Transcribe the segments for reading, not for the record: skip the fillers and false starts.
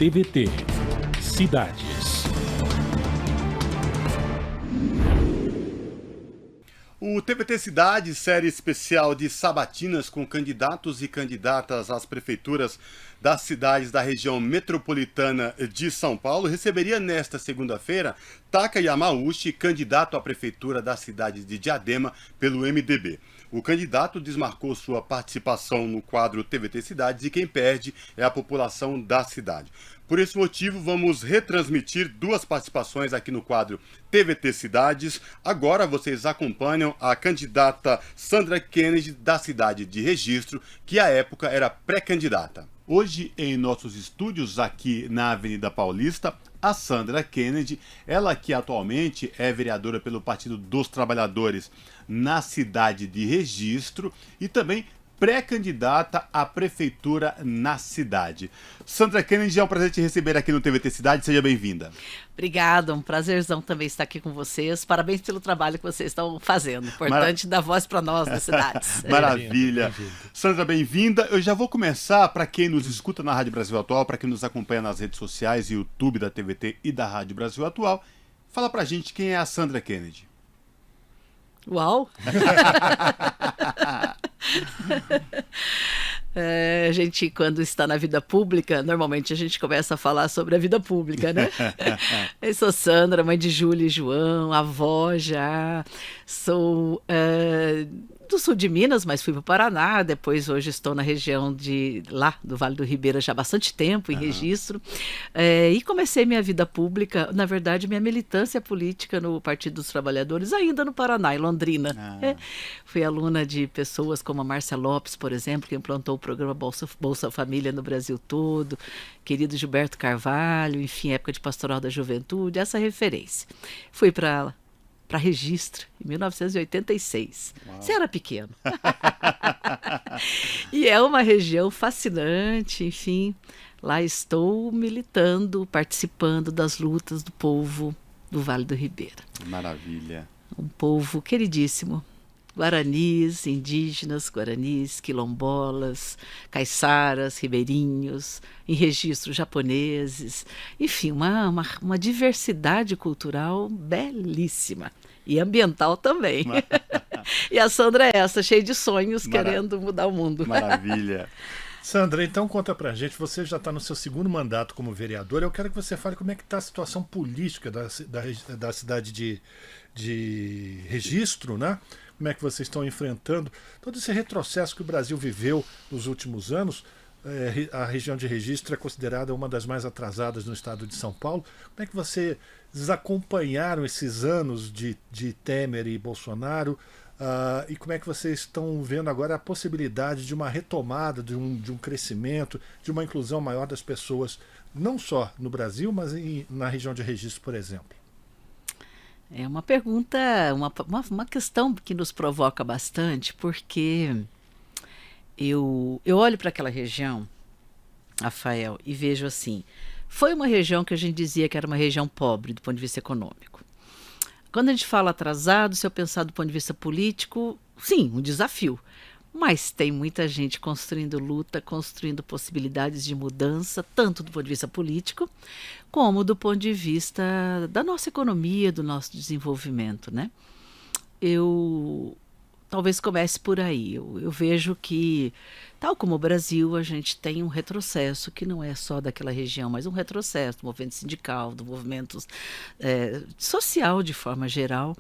TVT Cidades. O TVT Cidades, série especial de sabatinas com candidatos e candidatas às prefeituras das cidades da região metropolitana de São Paulo, receberia nesta segunda-feira Taka Yamauchi, candidato à prefeitura da cidade de Diadema pelo MDB. O candidato desmarcou sua participação no quadro TVT Cidades e quem perde é a população da cidade. Por esse motivo, vamos retransmitir duas participações aqui no quadro TVT Cidades. Agora vocês acompanham a candidata Sandra Kennedy, da cidade de Registro, que à época era pré-candidata. Hoje, em nossos estúdios aqui na Avenida Paulista, a Sandra Kennedy, ela que atualmente é vereadora pelo Partido dos Trabalhadores na cidade de Registro e também pré-candidata à prefeitura na cidade. Sandra Kennedy, é um prazer te receber aqui no TVT Cidade, seja bem-vinda. Obrigada, um prazerzão também estar aqui com vocês. Parabéns pelo trabalho que vocês estão fazendo. Importante dar voz para nós das cidades. Maravilha. Sandra, bem-vinda. Eu já vou começar, para quem nos escuta na Rádio Brasil Atual, para quem nos acompanha nas redes sociais, YouTube da TVT e da Rádio Brasil Atual, fala pra gente quem é a Sandra Kennedy. Uau! A gente, quando está na vida pública, normalmente a gente começa a falar sobre a vida pública, né? Eu sou Sandra, mãe de Júlia e João, avó já, sou do sul de Minas, mas fui para o Paraná, depois hoje estou na região lá do Vale do Ribeira já há bastante tempo, em Registro, e comecei minha vida pública, na verdade minha militância política no Partido dos Trabalhadores, ainda no Paraná, em Londrina. Fui aluna de pessoas como a Márcia Lopes, por exemplo, que implantou o programa Bolsa Família no Brasil todo, querido Gilberto Carvalho, enfim, época de Pastoral da Juventude, essa referência. Fui para Registro, em 1986. Uau. Você era pequeno. E é uma região fascinante, enfim. Lá estou militando, participando das lutas do povo do Vale do Ribeira. Maravilha. Um povo queridíssimo. Guaranis, indígenas, guaranis, quilombolas, caiçaras, ribeirinhos, em registro japoneses, enfim, uma diversidade cultural belíssima e ambiental também. E a Sandra é essa, cheia de sonhos, querendo mudar o mundo. Maravilha. Sandra, então conta pra gente, você já está no seu segundo mandato como vereadora, eu quero que você fale como é que está a situação política da cidade de Registro, né? Como é que vocês estão enfrentando todo esse retrocesso que o Brasil viveu nos últimos anos. A região de Registro é considerada uma das mais atrasadas no estado de São Paulo. Como é que vocês acompanharam esses anos de Temer e Bolsonaro? E como é que vocês estão vendo agora a possibilidade de uma retomada, de um crescimento, de uma inclusão maior das pessoas, não só no Brasil, mas na região de Registro, por exemplo? É uma pergunta, uma questão que nos provoca bastante, porque eu olho para aquela região, Rafael, e vejo assim, foi uma região que a gente dizia que era uma região pobre do ponto de vista econômico. Quando a gente fala atrasado, se eu pensar do ponto de vista político, sim, um desafio. Mas tem muita gente construindo luta, construindo possibilidades de mudança, tanto do ponto de vista político, como do ponto de vista da nossa economia, do nosso desenvolvimento, né? Eu talvez comece por aí. Eu vejo que, tal como o Brasil, a gente tem um retrocesso que não é só daquela região, mas um retrocesso do movimento sindical, do movimento social de forma geral.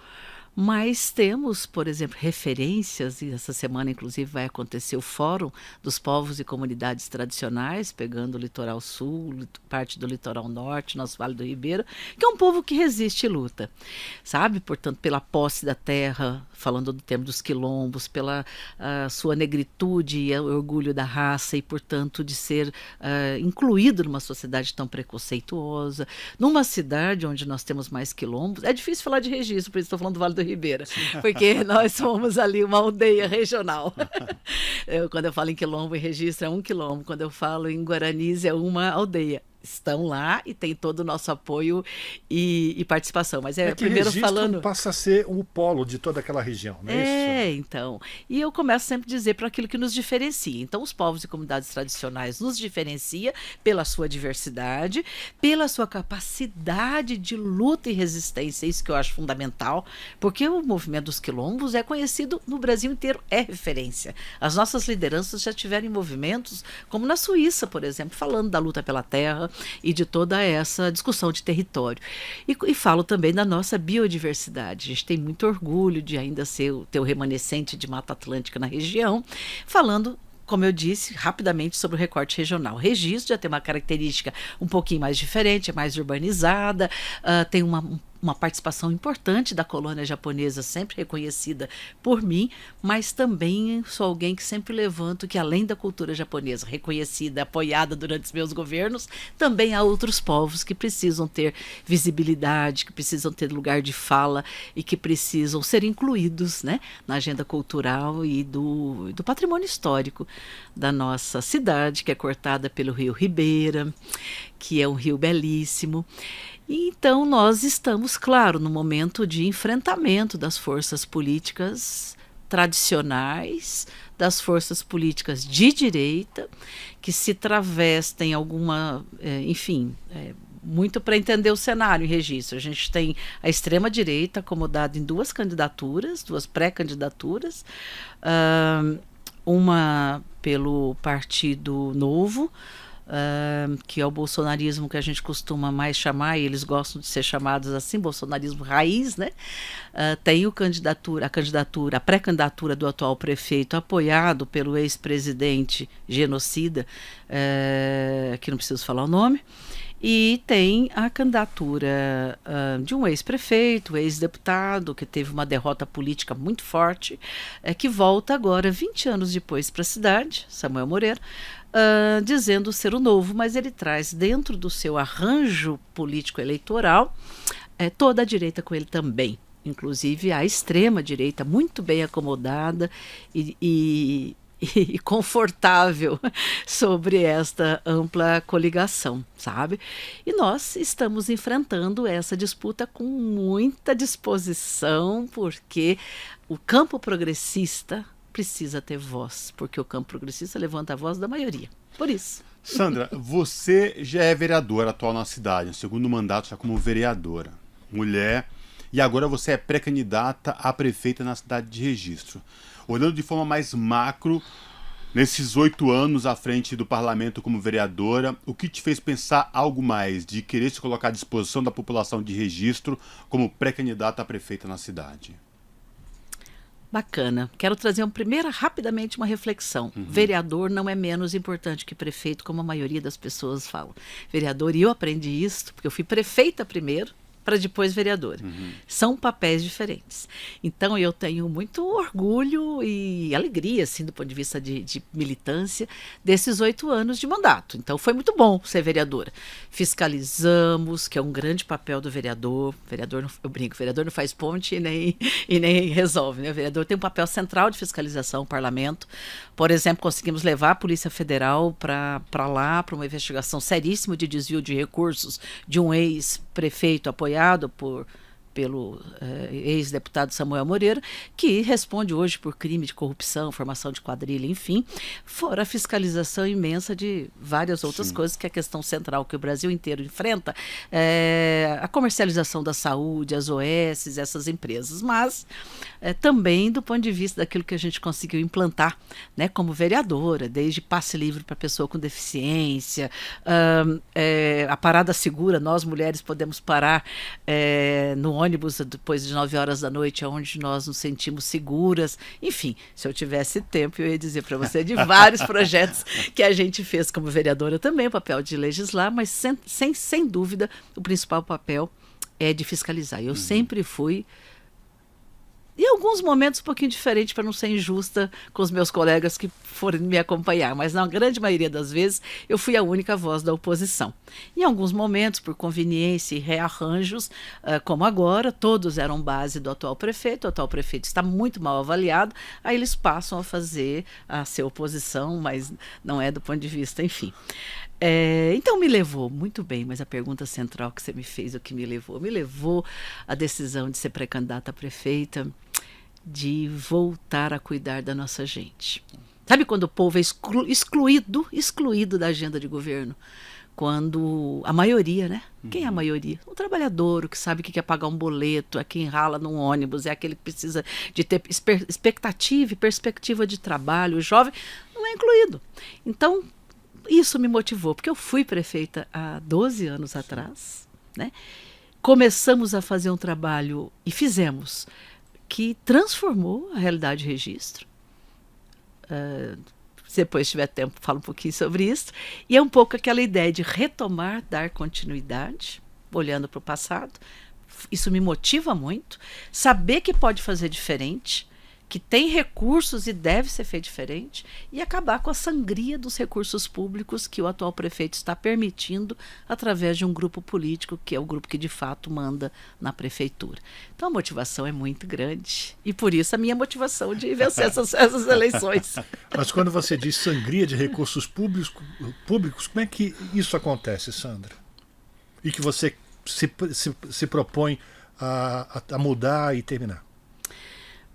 Mas temos, por exemplo, referências, e essa semana, inclusive, vai acontecer o Fórum dos Povos e Comunidades Tradicionais, pegando o Litoral Sul, parte do Litoral Norte, nosso Vale do Ribeira, que é um povo que resiste e luta, sabe? Portanto, pela posse da terra, falando do tema dos quilombos, pela sua negritude e o orgulho da raça e, portanto, de ser incluído numa sociedade tão preconceituosa, numa cidade onde nós temos mais quilombos. É difícil falar de Registro, por isso estou falando do Vale do Ribeira, porque nós somos ali uma aldeia regional. Quando eu falo em quilombo e Registro é um quilombo, quando eu falo em guaranis é uma aldeia. estão lá e têm todo o nosso apoio e participação. Mas É que primeiro Registro falando... passa a ser o polo de toda aquela região, não é isso? Então. E eu começo sempre a dizer para aquilo que nos diferencia. Então, os povos e comunidades tradicionais nos diferencia pela sua diversidade, pela sua capacidade de luta e resistência, isso que eu acho fundamental, porque o movimento dos quilombos é conhecido no Brasil inteiro, é referência. As nossas lideranças já tiveram movimentos, como na Suíça, por exemplo, falando da luta pela terra e de toda essa discussão de território. E falo também da nossa biodiversidade. A gente tem muito orgulho de ainda ter o remanescente de Mata Atlântica na região, falando, como eu disse, rapidamente sobre o recorte regional. O Registro já tem uma característica um pouquinho mais diferente, é mais urbanizada, tem uma participação importante da colônia japonesa, sempre reconhecida por mim, mas também sou alguém que sempre levanto que, além da cultura japonesa reconhecida, apoiada durante os meus governos, também há outros povos que precisam ter visibilidade, que precisam ter lugar de fala e que precisam ser incluídos, né, na agenda cultural e do patrimônio histórico da nossa cidade, que é cortada pelo rio Ribeira, que é um rio belíssimo. Então, nós estamos, claro, no momento de enfrentamento das forças políticas tradicionais, das forças políticas de direita, que se travestem muito para entender o cenário em Registro. A gente tem a extrema-direita acomodada em duas candidaturas, duas pré-candidaturas, uma pelo Partido Novo, que é o bolsonarismo que a gente costuma mais chamar, e eles gostam de ser chamados assim, bolsonarismo raiz, né? Tem a pré-candidatura do atual prefeito, apoiado pelo ex-presidente genocida, que não preciso falar o nome, e tem a candidatura de um ex-prefeito, ex-deputado, que teve uma derrota política muito forte, que volta agora, 20 anos depois, para a cidade, Samuel Moreira, dizendo ser o novo, mas ele traz dentro do seu arranjo político-eleitoral toda a direita com ele também, inclusive a extrema-direita muito bem acomodada e confortável sobre esta ampla coligação, sabe? E nós estamos enfrentando essa disputa com muita disposição, porque o campo progressista precisa ter voz, porque o campo progressista levanta a voz da maioria. Por isso. Sandra, você já é vereadora atual na cidade, no segundo mandato já como vereadora, mulher, e agora você é pré-candidata a prefeita na cidade de Registro. Olhando de forma mais macro, nesses 8 anos à frente do parlamento como vereadora, o que te fez pensar algo mais, de querer se colocar à disposição da população de Registro como pré-candidata a prefeita na cidade? Bacana. Quero trazer rapidamente uma reflexão. Vereador não é menos importante que prefeito, como a maioria das pessoas falam. Vereador, e eu aprendi isso, porque eu fui prefeita primeiro, para depois vereadora. São papéis diferentes. Então, eu tenho muito orgulho e alegria, assim, do ponto de vista de militância, desses 8 anos de mandato. Então, foi muito bom ser vereadora. Fiscalizamos, que é um grande papel do vereador. O vereador não faz ponte e nem resolve, né? O vereador tem um papel central de fiscalização no parlamento. Por exemplo, conseguimos levar a Polícia Federal para lá, para uma investigação seríssima de desvio de recursos de um ex-prefeito apoiado pelo ex-deputado Samuel Moreira, que responde hoje por crime de corrupção, formação de quadrilha, enfim, fora a fiscalização imensa de várias outras coisas, que é a questão central que o Brasil inteiro enfrenta, a comercialização da saúde, as OS, essas empresas, mas também do ponto de vista daquilo que a gente conseguiu implantar, né, como vereadora, desde passe livre para pessoa com deficiência, a parada segura, nós mulheres podemos parar no ônibus depois de 9 horas da noite, onde nós nos sentimos seguras. Enfim, se eu tivesse tempo, eu ia dizer para você de vários projetos que a gente fez como vereadora também, o papel de legislar, mas sem dúvida o principal papel é de fiscalizar. Eu sempre fui Em alguns momentos um pouquinho diferente, para não ser injusta com os meus colegas que foram me acompanhar, mas na grande maioria das vezes eu fui a única voz da oposição. Em alguns momentos, por conveniência e rearranjos, como agora, todos eram base do atual prefeito, o atual prefeito está muito mal avaliado, aí eles passam a ser oposição, mas não é do ponto de vista, enfim. Então me levou, muito bem, mas a pergunta central que você me fez, o que me levou? Me levou a decisão de ser pré-candidata a prefeita, de voltar a cuidar da nossa gente. Sabe quando o povo é excluído da agenda de governo? Quando a maioria, né? Quem é a maioria? O trabalhador, o que sabe o que quer pagar um boleto, é quem rala num ônibus, é aquele que precisa de ter expectativa e perspectiva de trabalho. O jovem não é incluído. Então, isso me motivou, porque eu fui prefeita há 12 anos atrás, né? Começamos a fazer um trabalho, e fizemos, que transformou a realidade de registro. Se depois tiver tempo, falo um pouquinho sobre isso. E é um pouco aquela ideia de retomar, dar continuidade, olhando para o passado. Isso me motiva muito. Saber que pode fazer diferente, que tem recursos e deve ser feito diferente, e acabar com a sangria dos recursos públicos que o atual prefeito está permitindo através de um grupo político, que é o grupo que de fato manda na prefeitura. Então a motivação é muito grande, e por isso a minha motivação de vencer essas eleições. Mas quando você diz sangria de recursos públicos, como é que isso acontece, Sandra? E que você se propõe a mudar e terminar?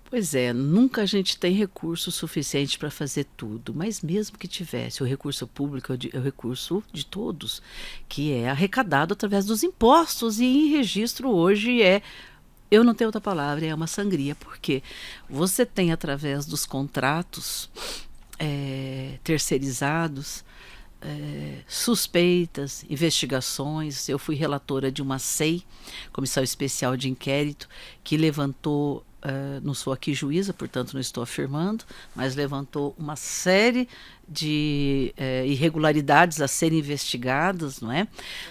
Pois é, nunca a gente tem recurso suficiente para fazer tudo, mas mesmo que tivesse, o recurso público é o recurso de todos, que é arrecadado através dos impostos, e em registro hoje eu não tenho outra palavra, é uma sangria, porque você tem através dos contratos terceirizados, suspeitas, investigações. Eu fui relatora de uma SEI, Comissão Especial de Inquérito, que levantou, não sou aqui juíza, portanto não estou afirmando, mas levantou uma série de irregularidades a serem investigadas, não é?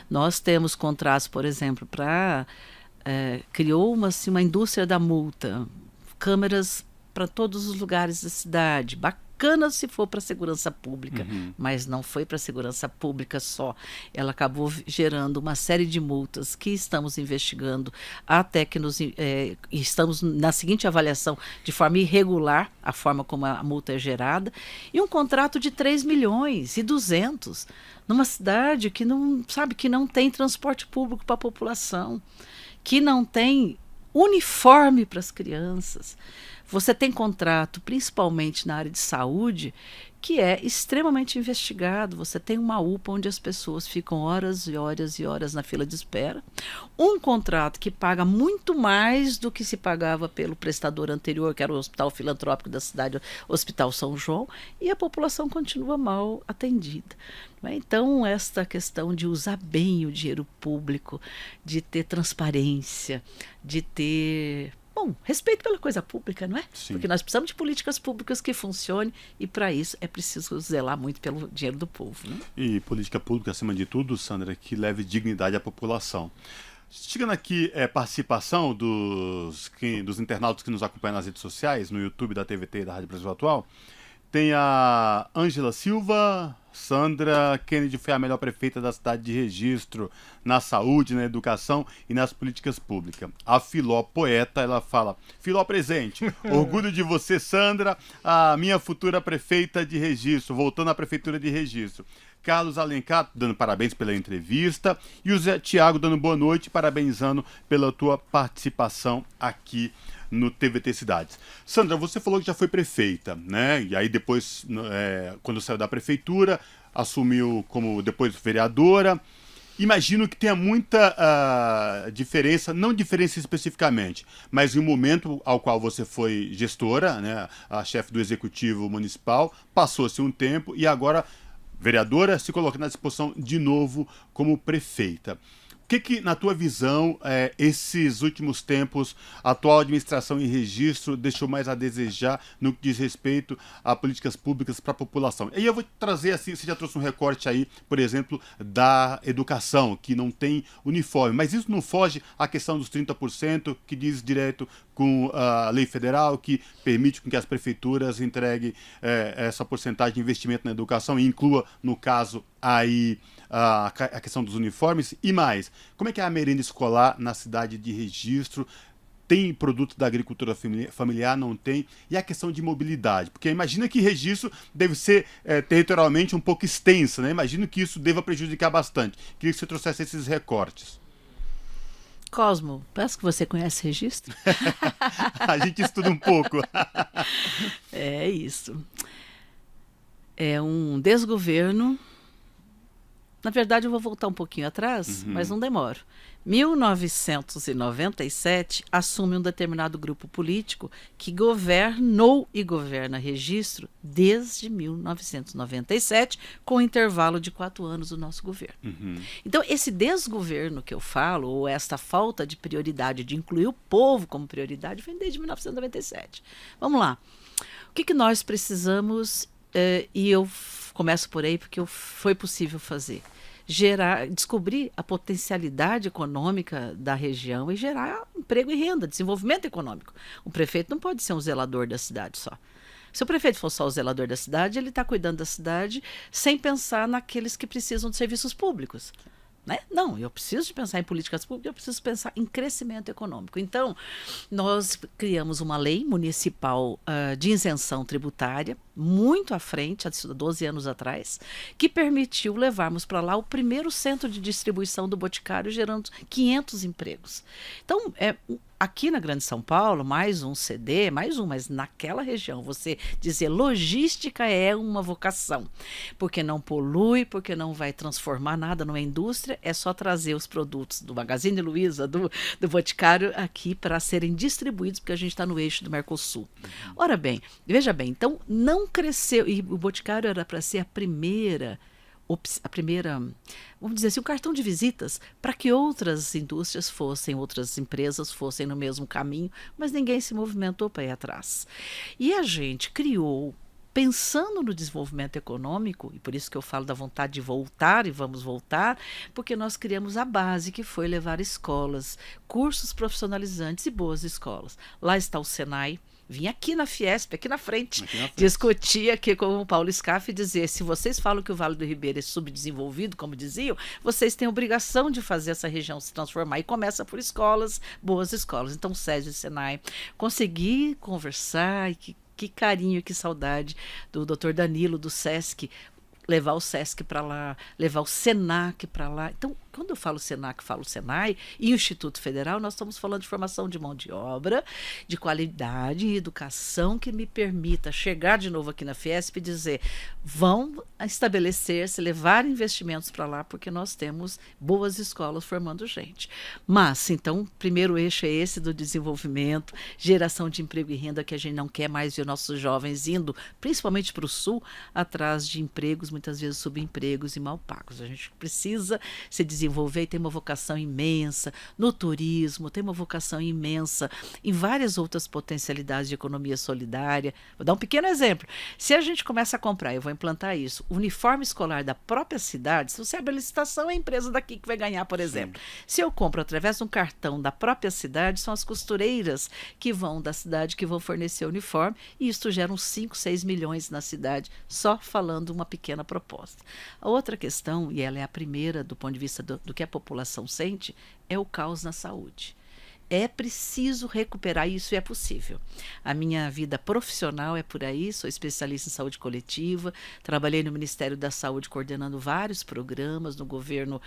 Nós temos contratos, por exemplo, criou uma indústria da multa, câmeras para todos os lugares da cidade, bacana se for para a segurança pública, mas não foi para a segurança pública só. Ela acabou gerando uma série de multas que estamos investigando, até que estamos na seguinte avaliação, de forma irregular, a forma como a multa é gerada, e um contrato de 3.200.000, numa cidade que não tem transporte público para a população, que não tem uniforme para as crianças. Você tem contrato, principalmente na área de saúde, que é extremamente investigado. Você tem uma UPA onde as pessoas ficam horas e horas e horas na fila de espera. Um contrato que paga muito mais do que se pagava pelo prestador anterior, que era o Hospital Filantrópico da cidade, Hospital São João, e a população continua mal atendida. Então, esta questão de usar bem o dinheiro público, de ter transparência, de ter respeito pela coisa pública, não é? Sim. Porque nós precisamos de políticas públicas que funcionem, e para isso é preciso zelar muito pelo dinheiro do povo, né? E política pública, acima de tudo, Sandra, que leve dignidade à população. Chegando aqui, participação dos internautas que nos acompanham nas redes sociais, no YouTube da TVT e da Rádio Brasil Atual. Tem a Ângela Silva. Sandra Kennedy foi a melhor prefeita da cidade de Registro, na saúde, na educação e nas políticas públicas. A Filó Poeta, ela fala: Filó presente, orgulho de você, Sandra, a minha futura prefeita de Registro, voltando à prefeitura de Registro. Carlos Alencar dando parabéns pela entrevista, e o Zé Tiago dando boa noite, parabenizando pela tua participação aqui no TVT Cidades. Sandra, você falou que já foi prefeita, né? E aí depois, quando saiu da prefeitura, assumiu como depois vereadora. Imagino que tenha muita diferença, não diferença especificamente, mas em um momento ao qual você foi gestora, né, a chefe do Executivo Municipal, passou-se um tempo e agora vereadora, se coloca na disposição de novo como prefeita. que, na tua visão, esses últimos tempos, a atual administração em registro deixou mais a desejar no que diz respeito a políticas públicas para a população? E aí eu vou trazer, assim, você já trouxe um recorte aí, por exemplo, da educação, que não tem uniforme, mas isso não foge à questão dos 30%, que diz direto com a lei federal, que permite com que as prefeituras entreguem essa porcentagem de investimento na educação e inclua, no caso, aí a questão dos uniformes e mais. Como é que é a merenda escolar na cidade de Registro? Tem produto da agricultura familiar? Não tem? E a questão de mobilidade? Porque imagina que Registro deve ser territorialmente um pouco extensa, né? Imagino que isso deva prejudicar bastante. Queria que você trouxesse esses recortes. Cosmo, parece que você conhece Registro. A gente estuda um pouco. É isso. É um desgoverno. Na verdade, eu vou voltar um pouquinho atrás, mas não demoro. 1997, assume um determinado grupo político que governou e governa Registro desde 1997, com intervalo de 4 anos do nosso governo. Então, esse desgoverno que eu falo, ou esta falta de prioridade de incluir o povo como prioridade, vem desde 1997. Vamos lá. O que nós precisamos, e eu começo por aí porque foi possível fazer? Descobrir a potencialidade econômica da região e gerar emprego e renda, desenvolvimento econômico. O prefeito não pode ser um zelador da cidade só. Se o prefeito for só o zelador da cidade, ele está cuidando da cidade sem pensar naqueles que precisam de serviços públicos. Né? Não, eu preciso de pensar em políticas públicas, eu preciso pensar em crescimento econômico. Então, nós criamos uma lei municipal de isenção tributária, muito à frente, há 12 anos atrás, que permitiu levarmos para lá o primeiro centro de distribuição do Boticário, gerando 500 empregos. Então, aqui na Grande São Paulo, mais um CD, mas naquela região, você dizer logística é uma vocação, porque não polui, porque não vai transformar nada numa indústria, é só trazer os produtos do Magazine Luiza, do Boticário aqui para serem distribuídos, porque a gente está no eixo do Mercosul. Ora bem, veja bem, então não cresceu, e o Boticário era para ser a primeira, vamos dizer assim, o cartão de visitas para que outras indústrias outras empresas fossem no mesmo caminho, mas ninguém se movimentou para ir atrás. E a gente criou, pensando no desenvolvimento econômico, e por isso que eu falo da vontade de voltar, e vamos voltar, porque nós criamos a base, que foi levar escolas, cursos profissionalizantes e boas escolas. Lá está o Senai. Vim aqui na Fiesp, aqui na frente, discutir aqui com o Paulo Scaff e dizer, se vocês falam que o Vale do Ribeira é subdesenvolvido, como diziam, vocês têm obrigação de fazer essa região se transformar, e começa por escolas, boas escolas. Então, SESI e Senai, consegui conversar, e que carinho, que saudade do Dr. Danilo, do SESC, levar o SESC para lá, levar o SENAC para lá. Então, quando eu falo SENAC, falo SENAI e o Instituto Federal, nós estamos falando de formação de mão de obra, de qualidade e educação que me permita chegar de novo aqui na Fiesp e dizer, vão estabelecer-se, levar investimentos para lá, porque nós temos boas escolas formando gente. Mas, então, o primeiro eixo é esse do desenvolvimento, geração de emprego e renda, que a gente não quer mais ver nossos jovens indo, principalmente para o Sul, atrás de empregos, muitas vezes subempregos e mal pagos. A gente precisa se desenvolver e tem uma vocação imensa no turismo, tem uma vocação imensa em várias outras potencialidades de economia solidária. Vou dar um pequeno exemplo. Se a gente começa a comprar, eu vou implantar isso, o uniforme escolar da própria cidade, se você abre a licitação, é a empresa daqui que vai ganhar, por exemplo. Se eu compro através de um cartão da própria cidade, são as costureiras que vão da cidade que vão fornecer o uniforme, e isso gera uns 5, 6 milhões na cidade, só falando uma pequena proposta. A outra questão, e ela é a primeira do ponto de vista do que a população sente, é o caos na saúde. É preciso recuperar isso e é possível. A minha vida profissional é por aí, sou especialista em saúde coletiva, trabalhei no Ministério da Saúde coordenando vários programas no governo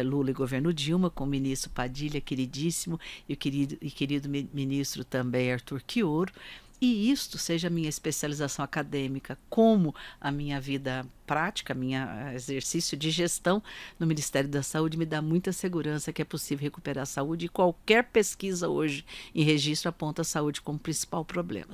Lula e governo Dilma, com o ministro Padilha, queridíssimo, e o querido ministro também Arthur Quioro. e isto seja a minha especialização acadêmica, como a minha vida prática, minha exercício de gestão no Ministério da Saúde me dá muita segurança que é possível recuperar a saúde, e qualquer pesquisa hoje em registro aponta a saúde como principal problema.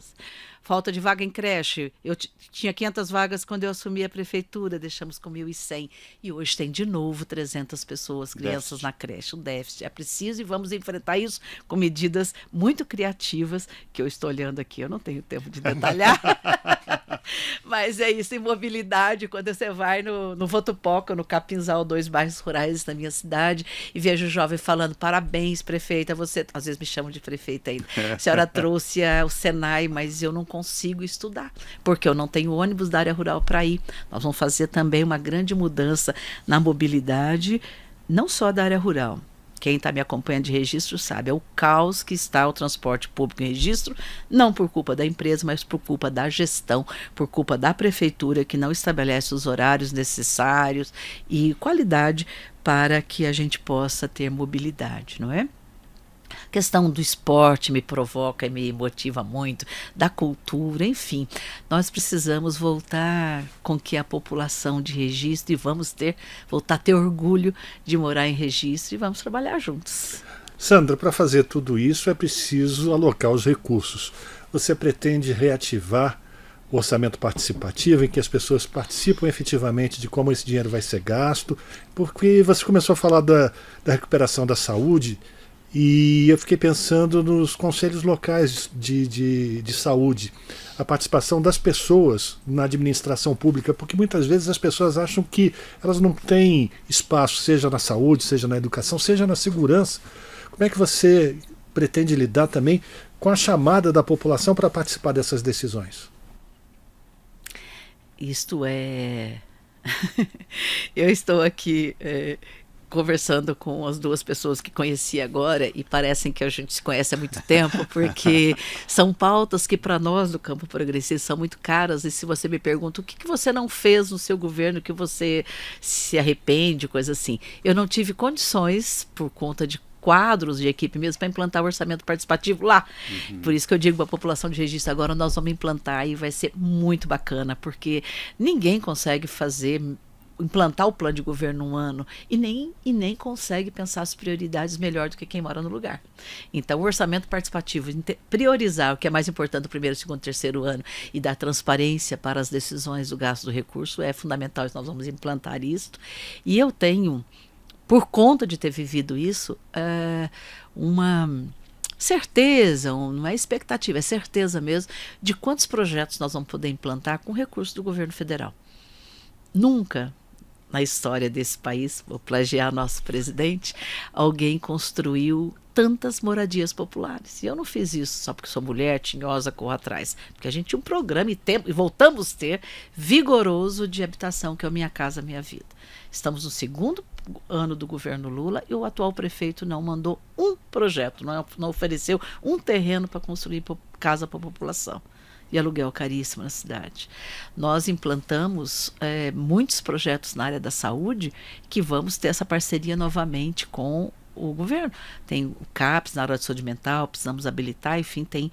Falta de vaga em creche, eu tinha 500 vagas quando eu assumi a prefeitura, deixamos com 1.100 e hoje tem de novo 300 pessoas, crianças na creche, o déficit é preciso e vamos enfrentar isso com medidas muito criativas que eu estou olhando aqui, eu não tenho tempo de detalhar, mas é isso, em mobilidade, quando você vai no Votupoca, no Capinzal, 2 bairros rurais da minha cidade, e vejo o jovem falando, parabéns, prefeita, você, às vezes me chamam de prefeita ainda, a senhora trouxe o Senai, mas eu não consigo estudar, porque eu não tenho ônibus da área rural para ir. Nós vamos fazer também uma grande mudança na mobilidade, não só da área rural. Quem está me acompanhando de registro sabe, é o caos que está o transporte público em registro, não por culpa da empresa, mas por culpa da gestão, por culpa da prefeitura, que não estabelece os horários necessários e qualidade para que a gente possa ter mobilidade, não é? A questão do esporte me provoca e me motiva muito, da cultura, enfim. Nós precisamos voltar com que a população de registro, e vamos voltar a ter orgulho de morar em registro, e vamos trabalhar juntos. Sandra, para fazer tudo isso é preciso alocar os recursos. Você pretende reativar o orçamento participativo, em que as pessoas participam efetivamente de como esse dinheiro vai ser gasto? Porque você começou a falar da recuperação da saúde, e eu fiquei pensando nos conselhos locais de saúde, a participação das pessoas na administração pública, porque muitas vezes as pessoas acham que elas não têm espaço, seja na saúde, seja na educação, seja na segurança. Como é que você pretende lidar também com a chamada da população para participar dessas decisões? Isto é... Eu estou aqui... conversando com as 2 pessoas que conheci agora e parecem que a gente se conhece há muito tempo, porque são pautas que para nós do campo progressista são muito caras, e se você me pergunta o que você não fez no seu governo, que você se arrepende, coisa assim, eu não tive condições, por conta de quadros de equipe mesmo, para implantar o orçamento participativo lá. Por isso que eu digo para a população de registro, agora nós vamos implantar e vai ser muito bacana, porque ninguém consegue implantar o plano de governo num ano e nem consegue pensar as prioridades melhor do que quem mora no lugar. Então, o orçamento participativo, priorizar o que é mais importante do primeiro, segundo, terceiro ano e dar transparência para as decisões do gasto do recurso é fundamental, nós vamos implantar isso. E eu tenho, por conta de ter vivido isso, uma certeza, não é expectativa, é certeza mesmo, de quantos projetos nós vamos poder implantar com recursos do governo federal. Nunca na história desse país, vou plagiar nosso presidente, alguém construiu tantas moradias populares. E eu não fiz isso só porque sou mulher, tinhosa, corro atrás. Porque a gente tinha um programa e voltamos a ter vigoroso de habitação, que é o Minha Casa Minha Vida. Estamos no 2º ano do governo Lula e o atual prefeito não mandou um projeto, não ofereceu um terreno para construir casa para a população. E aluguel caríssimo na cidade. Nós implantamos muitos projetos na área da saúde que vamos ter essa parceria novamente com o governo. Tem o CAPS na área de saúde mental, precisamos habilitar, enfim, tem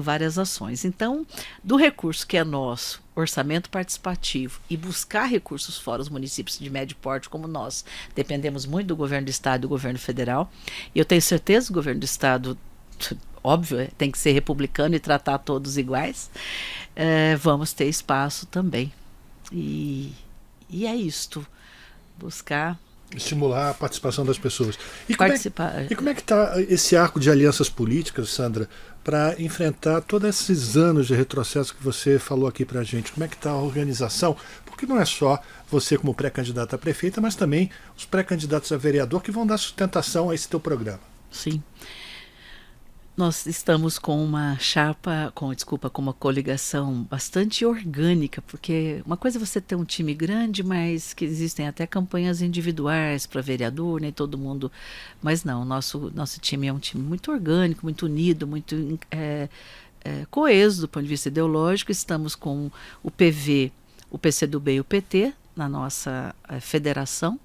várias ações. Então, do recurso que é nosso, orçamento participativo, e buscar recursos fora os municípios de médio porte como nós, dependemos muito do governo do estado e do governo federal, e eu tenho certeza que o governo do estado, óbvio, tem que ser republicano e tratar todos iguais, vamos ter espaço também. E é isto, buscar... Estimular a participação das pessoas. Participar. Como é que está esse arco de alianças políticas, Sandra, para enfrentar todos esses anos de retrocesso que você falou aqui para a gente? Como é que está a organização? Porque não é só você como pré-candidata a prefeita, mas também os pré-candidatos a vereador que vão dar sustentação a esse teu programa. Sim. Nós estamos com uma com uma coligação bastante orgânica, porque uma coisa é você ter um time grande, mas que existem até campanhas individuais para vereador, nem todo mundo, mas não, nosso time é um time muito orgânico, muito unido, muito coeso do ponto de vista ideológico. Estamos com o PV, o PCdoB e o PT na nossa federação,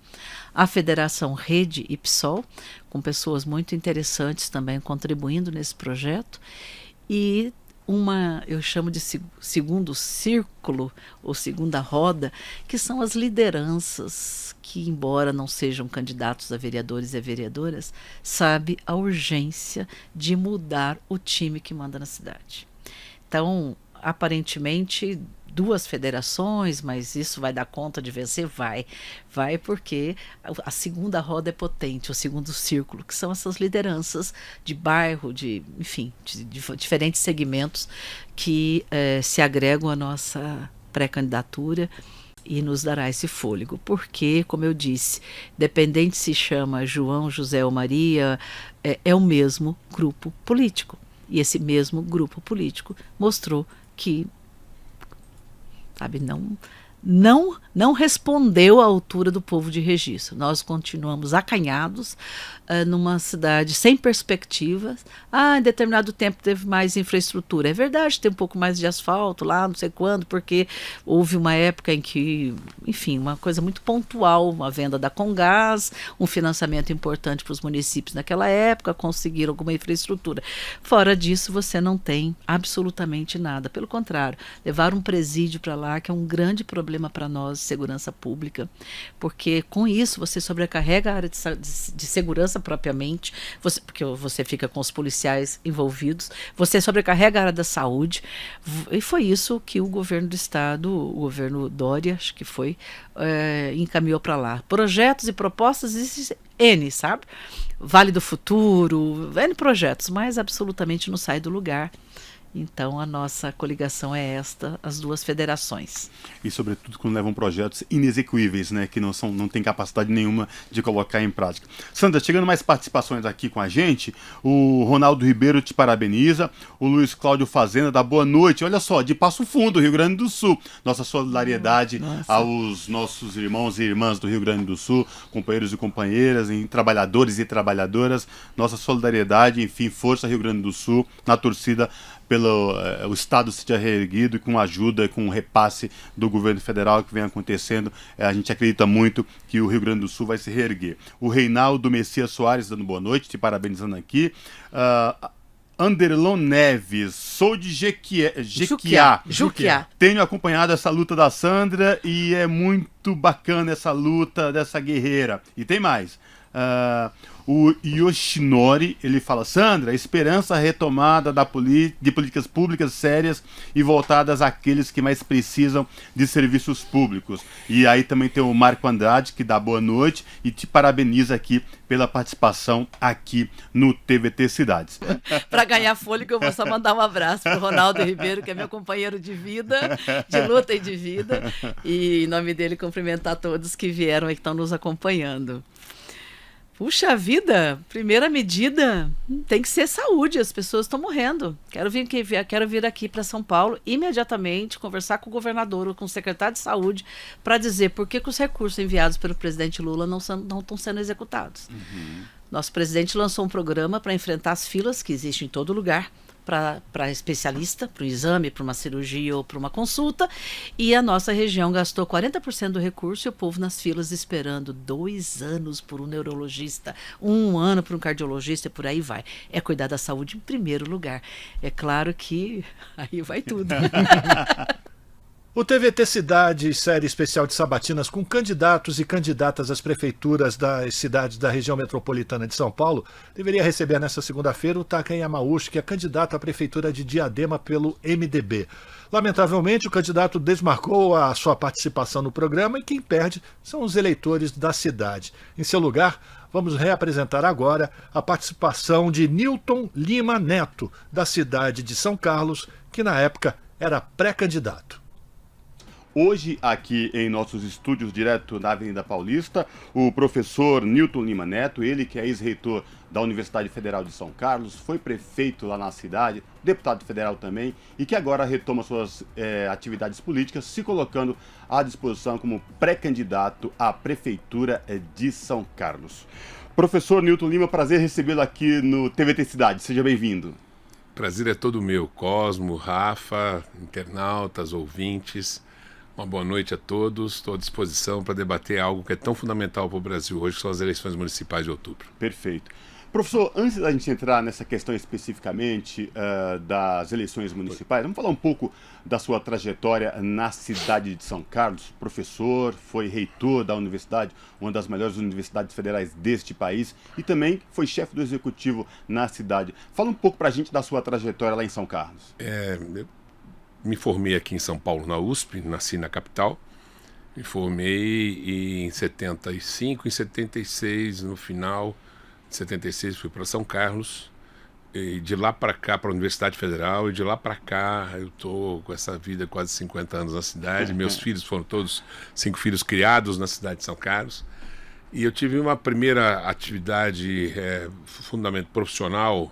a Federação Rede e PSOL, com pessoas muito interessantes também contribuindo nesse projeto, e eu chamo de segundo círculo, ou segunda roda, que são as lideranças que, embora não sejam candidatos a vereadores e a vereadoras, sabe a urgência de mudar o time que manda na cidade. Então, aparentemente, 2 federações, mas isso vai dar conta de vencer? Vai porque a segunda roda é potente, o segundo círculo, que são essas lideranças de bairro, enfim, de diferentes segmentos que se agregam à nossa pré-candidatura e nos dará esse fôlego, porque, como eu disse, dependente se chama João, José ou Maria, é o mesmo grupo político, e esse mesmo grupo político mostrou que não respondeu à altura do povo de Registro. Nós continuamos acanhados numa cidade sem perspectivas. Em determinado tempo teve mais infraestrutura. É verdade, tem um pouco mais de asfalto lá, não sei quando, porque houve uma época em que, enfim, uma coisa muito pontual, uma venda da Comgás, um financiamento importante para os municípios naquela época, conseguiram alguma infraestrutura. Fora disso, você não tem absolutamente nada. Pelo contrário, levar um presídio para lá, que é um grande problema para nós, segurança pública, porque com isso você sobrecarrega a área de segurança propriamente, porque você fica com os policiais envolvidos, você sobrecarrega a área da saúde, e foi isso que o governo do estado, o governo Dória, acho que foi, encaminhou para lá. Projetos e propostas, N, sabe? Vale do Futuro, N projetos, mas absolutamente não sai do lugar. Então, a nossa coligação é as 2 federações. E, sobretudo, quando levam projetos inexequíveis, né, que não tem capacidade nenhuma de colocar em prática. Sandra, chegando mais participações aqui com a gente, o Ronaldo Ribeiro te parabeniza, o Luiz Cláudio Fazenda dá boa noite, olha só, de Passo Fundo, Rio Grande do Sul. Nossa solidariedade aos nossos irmãos e irmãs do Rio Grande do Sul, companheiros e companheiras, trabalhadores e trabalhadoras, nossa solidariedade, enfim, força Rio Grande do Sul, na torcida pelo o Estado seja reerguido e com ajuda, com repasse do governo federal que vem acontecendo. A gente acredita muito que o Rio Grande do Sul vai se reerguer. O Reinaldo Messias Soares dando boa noite, te parabenizando aqui. Anderlon Neves, sou de Jequiá. Tenho acompanhado essa luta da Sandra e é muito bacana essa luta dessa guerreira. E tem mais. O Yoshinori, ele fala: Sandra, esperança retomada de políticas públicas sérias e voltadas àqueles que mais precisam de serviços públicos. E aí também tem o Marco Andrade, que dá boa noite e te parabeniza aqui pela participação aqui no TVT Cidades. Para ganhar fôlego, eu vou só mandar um abraço para o Ronaldo Ribeiro, que é meu companheiro de vida, de luta e de vida, e em nome dele cumprimentar todos que vieram e que estão nos acompanhando. Puxa vida, primeira medida tem que ser saúde, as pessoas estão morrendo. Quero vir aqui para São Paulo imediatamente, conversar com o governador ou com o secretário de saúde para dizer por que os recursos enviados pelo presidente Lula não estão sendo executados. Nosso presidente lançou um programa para enfrentar as filas que existem em todo lugar, para especialista, para um exame, para uma cirurgia ou para uma consulta, e a nossa região gastou 40% do recurso e o povo nas filas esperando 2 anos por um neurologista, 1 ano por um cardiologista e por aí vai. É cuidar da saúde em primeiro lugar. É claro que aí vai tudo. O TVT Cidade, série especial de sabatinas com candidatos e candidatas às prefeituras das cidades da região metropolitana de São Paulo, deveria receber nesta segunda-feira o Taka Yamauchi, que é candidato à prefeitura de Diadema pelo MDB. Lamentavelmente, o candidato desmarcou a sua participação no programa e quem perde são os eleitores da cidade. Em seu lugar, vamos reapresentar agora a participação de Nilton Lima Neto, da cidade de São Carlos, que na época era pré-candidato. Hoje, aqui em nossos estúdios, direto da Avenida Paulista, o professor Nilton Lima Neto, ele que é ex-reitor da Universidade Federal de São Carlos, foi prefeito lá na cidade, deputado federal também, e que agora retoma suas atividades políticas, se colocando à disposição como pré-candidato à Prefeitura de São Carlos. Professor Nilton Lima, prazer recebê-lo aqui no TVT Cidade. Seja bem-vindo. Prazer é todo meu. Cosmo, Rafa, internautas, ouvintes. Uma boa noite a todos, estou à disposição para debater algo que é tão fundamental para o Brasil hoje, que são as eleições municipais de outubro. Perfeito. Professor, antes da gente entrar nessa questão especificamente das eleições municipais, vamos falar um pouco da sua trajetória na cidade de São Carlos. Professor, foi reitor da universidade, uma das melhores universidades federais deste país, e também foi chefe do executivo na cidade. Fala um pouco para a gente da sua trajetória lá em São Carlos. Eu me formei aqui em São Paulo, na USP, nasci na capital. Me formei em 75, em 76, no final de 76 fui para São Carlos, e de lá para cá, para a Universidade Federal, e de lá para cá eu estou com essa vida quase 50 anos na cidade. Meus filhos foram todos 5 filhos criados na cidade de São Carlos. E eu tive uma primeira atividade profissional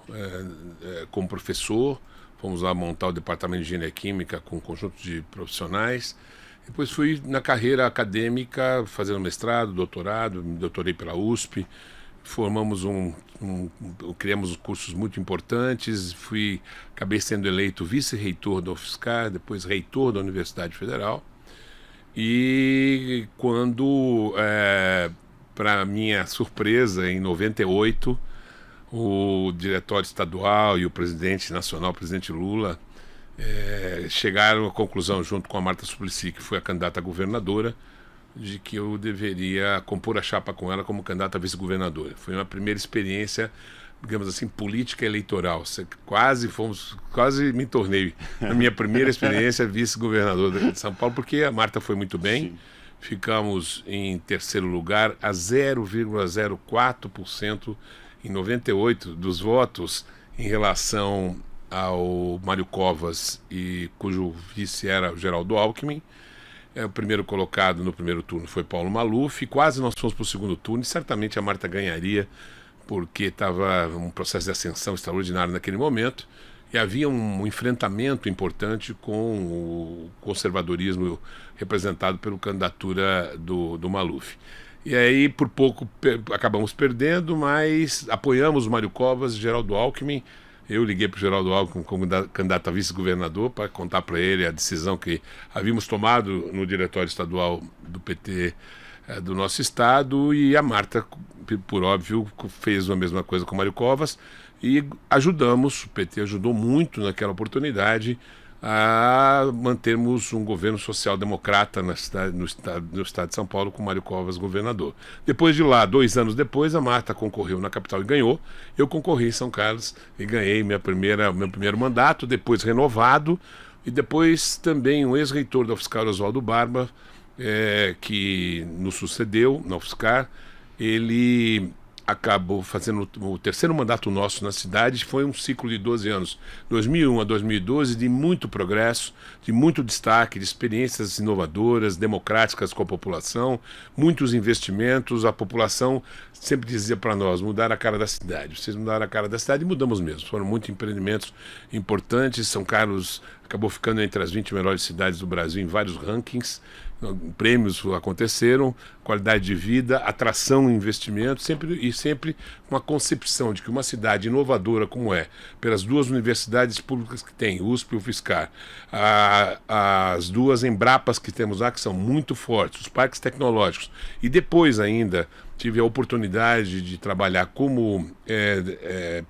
como professor. Fomos lá montar o departamento de engenharia química com um conjunto de profissionais. Depois fui na carreira acadêmica, fazendo mestrado, doutorado, me doutorei pela USP. Formamos criamos cursos muito importantes. Acabei sendo eleito vice-reitor da UFSCar, depois reitor da Universidade Federal. E quando, para minha surpresa, em 98, o diretório estadual e o presidente nacional, o presidente Lula, chegaram à conclusão, junto com a Marta Suplicy, que foi a candidata a governadora, de que eu deveria compor a chapa com ela como candidata a vice-governadora. Foi uma primeira experiência, digamos assim, política eleitoral. Quase me tornei, na minha primeira experiência, vice-governador de São Paulo, porque a Marta foi muito bem. Sim. Ficamos em terceiro lugar, a 0,04% em 98 dos votos, em relação ao Mário Covas, cujo vice era o Geraldo Alckmin. O primeiro colocado no primeiro turno foi Paulo Maluf, e quase nós fomos para o segundo turno, e certamente a Marta ganharia, porque estava um processo de ascensão extraordinário naquele momento, e havia um enfrentamento importante com o conservadorismo representado pela candidatura do Maluf. E aí, por pouco, acabamos perdendo, mas apoiamos o Mário Covas e Geraldo Alckmin. Eu liguei para o Geraldo Alckmin como candidato a vice-governador para contar para ele a decisão que havíamos tomado no diretório estadual do PT do nosso estado, e a Marta, por óbvio, fez a mesma coisa com o Mário Covas, e ajudamos, o PT ajudou muito naquela oportunidade a mantermos um governo social-democrata no estado de São Paulo, com Mário Covas governador. Depois de lá, 2 anos depois, a Marta concorreu na capital e ganhou. Eu concorri em São Carlos e ganhei meu primeiro mandato, depois renovado, e depois também um ex-reitor da UFSCar, Oswaldo Barba, que nos sucedeu na UFSCar. Ele acabou fazendo o terceiro mandato nosso na cidade. Foi um ciclo de 12 anos, 2001 a 2012, de muito progresso, de muito destaque, de experiências inovadoras, democráticas com a população, muitos investimentos. A população sempre dizia para nós: mudar a cara da cidade. Vocês mudaram a cara da cidade, e mudamos mesmo. Foram muitos empreendimentos importantes. São Carlos acabou ficando entre as 20 melhores cidades do Brasil em vários rankings. Prêmios aconteceram, qualidade de vida, atração e investimento, sempre com a concepção de que uma cidade inovadora como pelas 2 universidades públicas que tem, USP e UFSCar, as 2 Embrapas que temos lá, que são muito fortes, os parques tecnológicos, e depois ainda tive a oportunidade de trabalhar como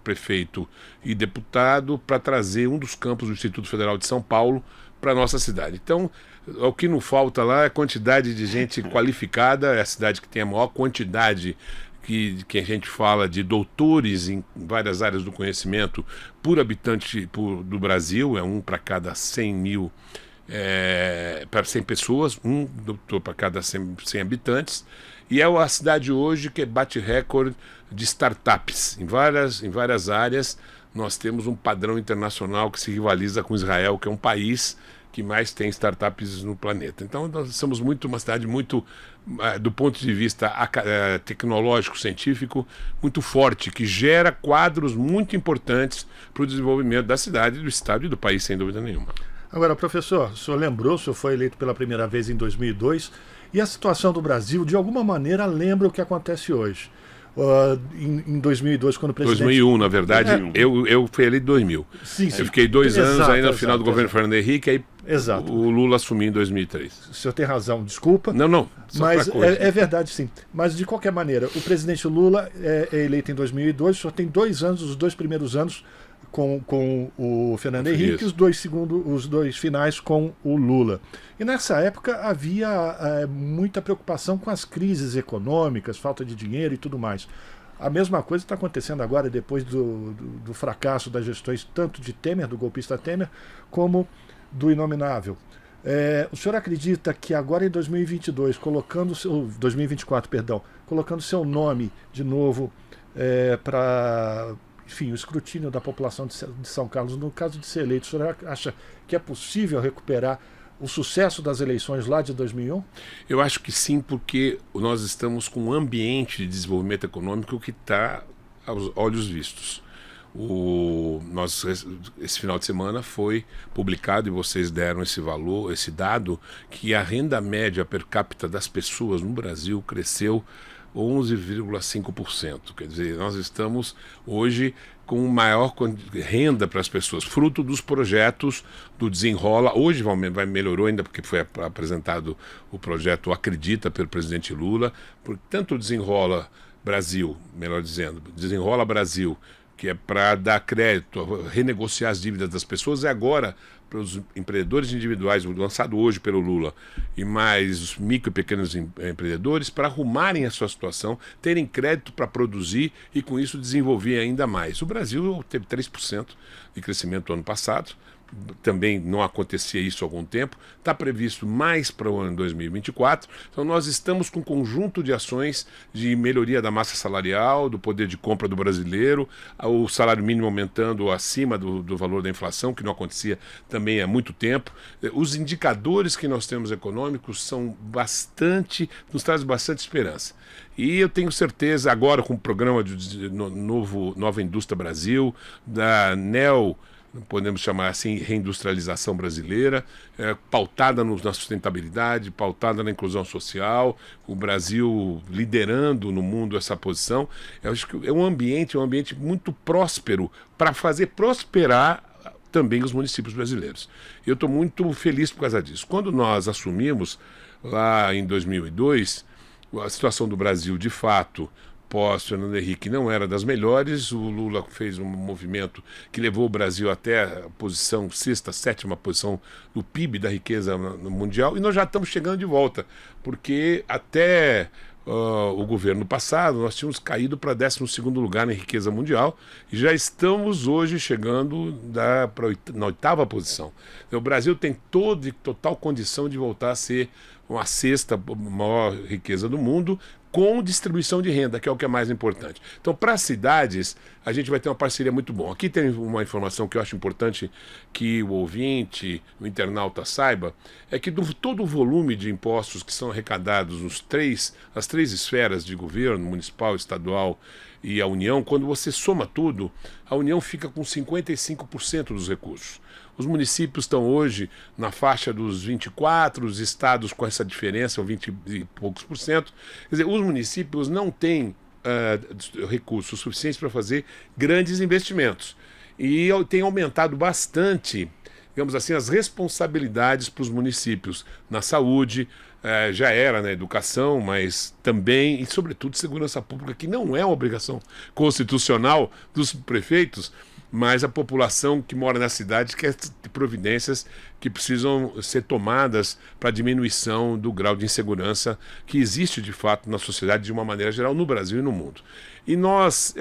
prefeito e deputado para trazer um dos campos do Instituto Federal de São Paulo para a nossa cidade. Então, o que não falta lá é a quantidade de gente qualificada. É a cidade que tem a maior quantidade que a gente fala de doutores em várias áreas do conhecimento por habitante do Brasil. É um para cada 100 mil, para 100 pessoas, um doutor para cada 100 habitantes. E é a cidade hoje que bate recorde de startups em várias áreas. Nós temos um padrão internacional que se rivaliza com Israel, que é um país que mais tem startups no planeta. Então, nós somos uma cidade muito, do ponto de vista tecnológico, científico, muito forte, que gera quadros muito importantes para o desenvolvimento da cidade, do estado e do país, sem dúvida nenhuma. Agora, professor, o senhor lembrou, o senhor foi eleito pela primeira vez em 2002, e a situação do Brasil, de alguma maneira, lembra o que acontece hoje. em 2002, quando o presidente... 2001, na verdade, eu fui ali em 2000. Sim, sim. Eu fiquei 2 anos Exato, aí no final do exato, governo Fernando Henrique, aí Exato. o Lula assumiu em 2003. O senhor tem razão, desculpa. Não, só Mas pra coisa. é verdade, sim. Mas, de qualquer maneira, o presidente Lula é eleito em 2002, só tem 2 anos, os 2 primeiros anos com o Fernando Henrique, os dois finais com o Lula. E nessa época havia muita preocupação com as crises econômicas, falta de dinheiro e tudo mais. A mesma coisa está acontecendo agora, depois do fracasso das gestões tanto de Temer, do golpista Temer, como do Inominável. O senhor acredita que agora em 2022, 2024, perdão, colocando seu nome de novo para, enfim, o escrutínio da população de São Carlos, no caso de ser eleito, o senhor acha que é possível recuperar o sucesso das eleições lá de 2001? Eu acho que sim, porque nós estamos com um ambiente de desenvolvimento econômico que está aos olhos vistos. Esse final de semana foi publicado, e vocês deram esse valor, esse dado, que a renda média per capita das pessoas no Brasil cresceu 11,5%. Quer dizer, nós estamos hoje com maior renda para as pessoas, fruto dos projetos do Desenrola. Hoje melhorou ainda, porque foi apresentado o projeto Acredita pelo presidente Lula, porque tanto o Desenrola Brasil, melhor dizendo, Desenrola Brasil, que é para dar crédito, renegociar as dívidas das pessoas, é agora para os empreendedores individuais, lançado hoje pelo Lula, e mais os micro e pequenos empreendedores, para arrumarem a sua situação, terem crédito para produzir e com isso desenvolver ainda mais. O Brasil teve 3% de crescimento no ano passado, também não acontecia isso há algum tempo, está previsto mais para o ano 2024, então nós estamos com um conjunto de ações de melhoria da massa salarial, do poder de compra do brasileiro, o salário mínimo aumentando acima do valor da inflação, que não acontecia também há muito tempo. Os indicadores que nós temos econômicos são nos trazem bastante esperança. E eu tenho certeza, agora com o programa de Nova Indústria Brasil, da podemos chamar assim, reindustrialização brasileira, pautada na sustentabilidade, pautada na inclusão social, o Brasil liderando no mundo essa posição. Eu acho que é um ambiente muito próspero para fazer prosperar também os municípios brasileiros. Eu estou muito feliz por causa disso. Quando nós assumimos, lá em 2002, a situação do Brasil, de fato, pós-Fernando Henrique, não era das melhores. O Lula fez um movimento que levou o Brasil até a posição 6ª, 7ª posição do PIB, da riqueza no mundial, e nós já estamos chegando de volta, porque até o governo passado nós tínhamos caído para 12º lugar na riqueza mundial e já estamos hoje chegando na 8ª posição. Então, o Brasil tem total condição de voltar a ser uma 6ª maior riqueza do mundo, com distribuição de renda, que é o que é mais importante. Então, para as cidades, a gente vai ter uma parceria muito boa. Aqui tem uma informação que eu acho importante que o ouvinte, o internauta saiba, é que todo o volume de impostos que são arrecadados nas 3 esferas de governo, municipal, estadual e a União, quando você soma tudo, a União fica com 55% dos recursos. Os municípios estão hoje na faixa dos 24%, os estados com essa diferença, 20 e poucos por cento. Quer dizer, os municípios não têm recursos suficientes para fazer grandes investimentos. E tem aumentado bastante, digamos assim, as responsabilidades para os municípios na saúde, já era na educação, mas também, e sobretudo, segurança pública, que não é uma obrigação constitucional dos prefeitos, mas a população que mora na cidade quer providências que precisam ser tomadas para a diminuição do grau de insegurança que existe de fato na sociedade de uma maneira geral, no Brasil e no mundo. E nós,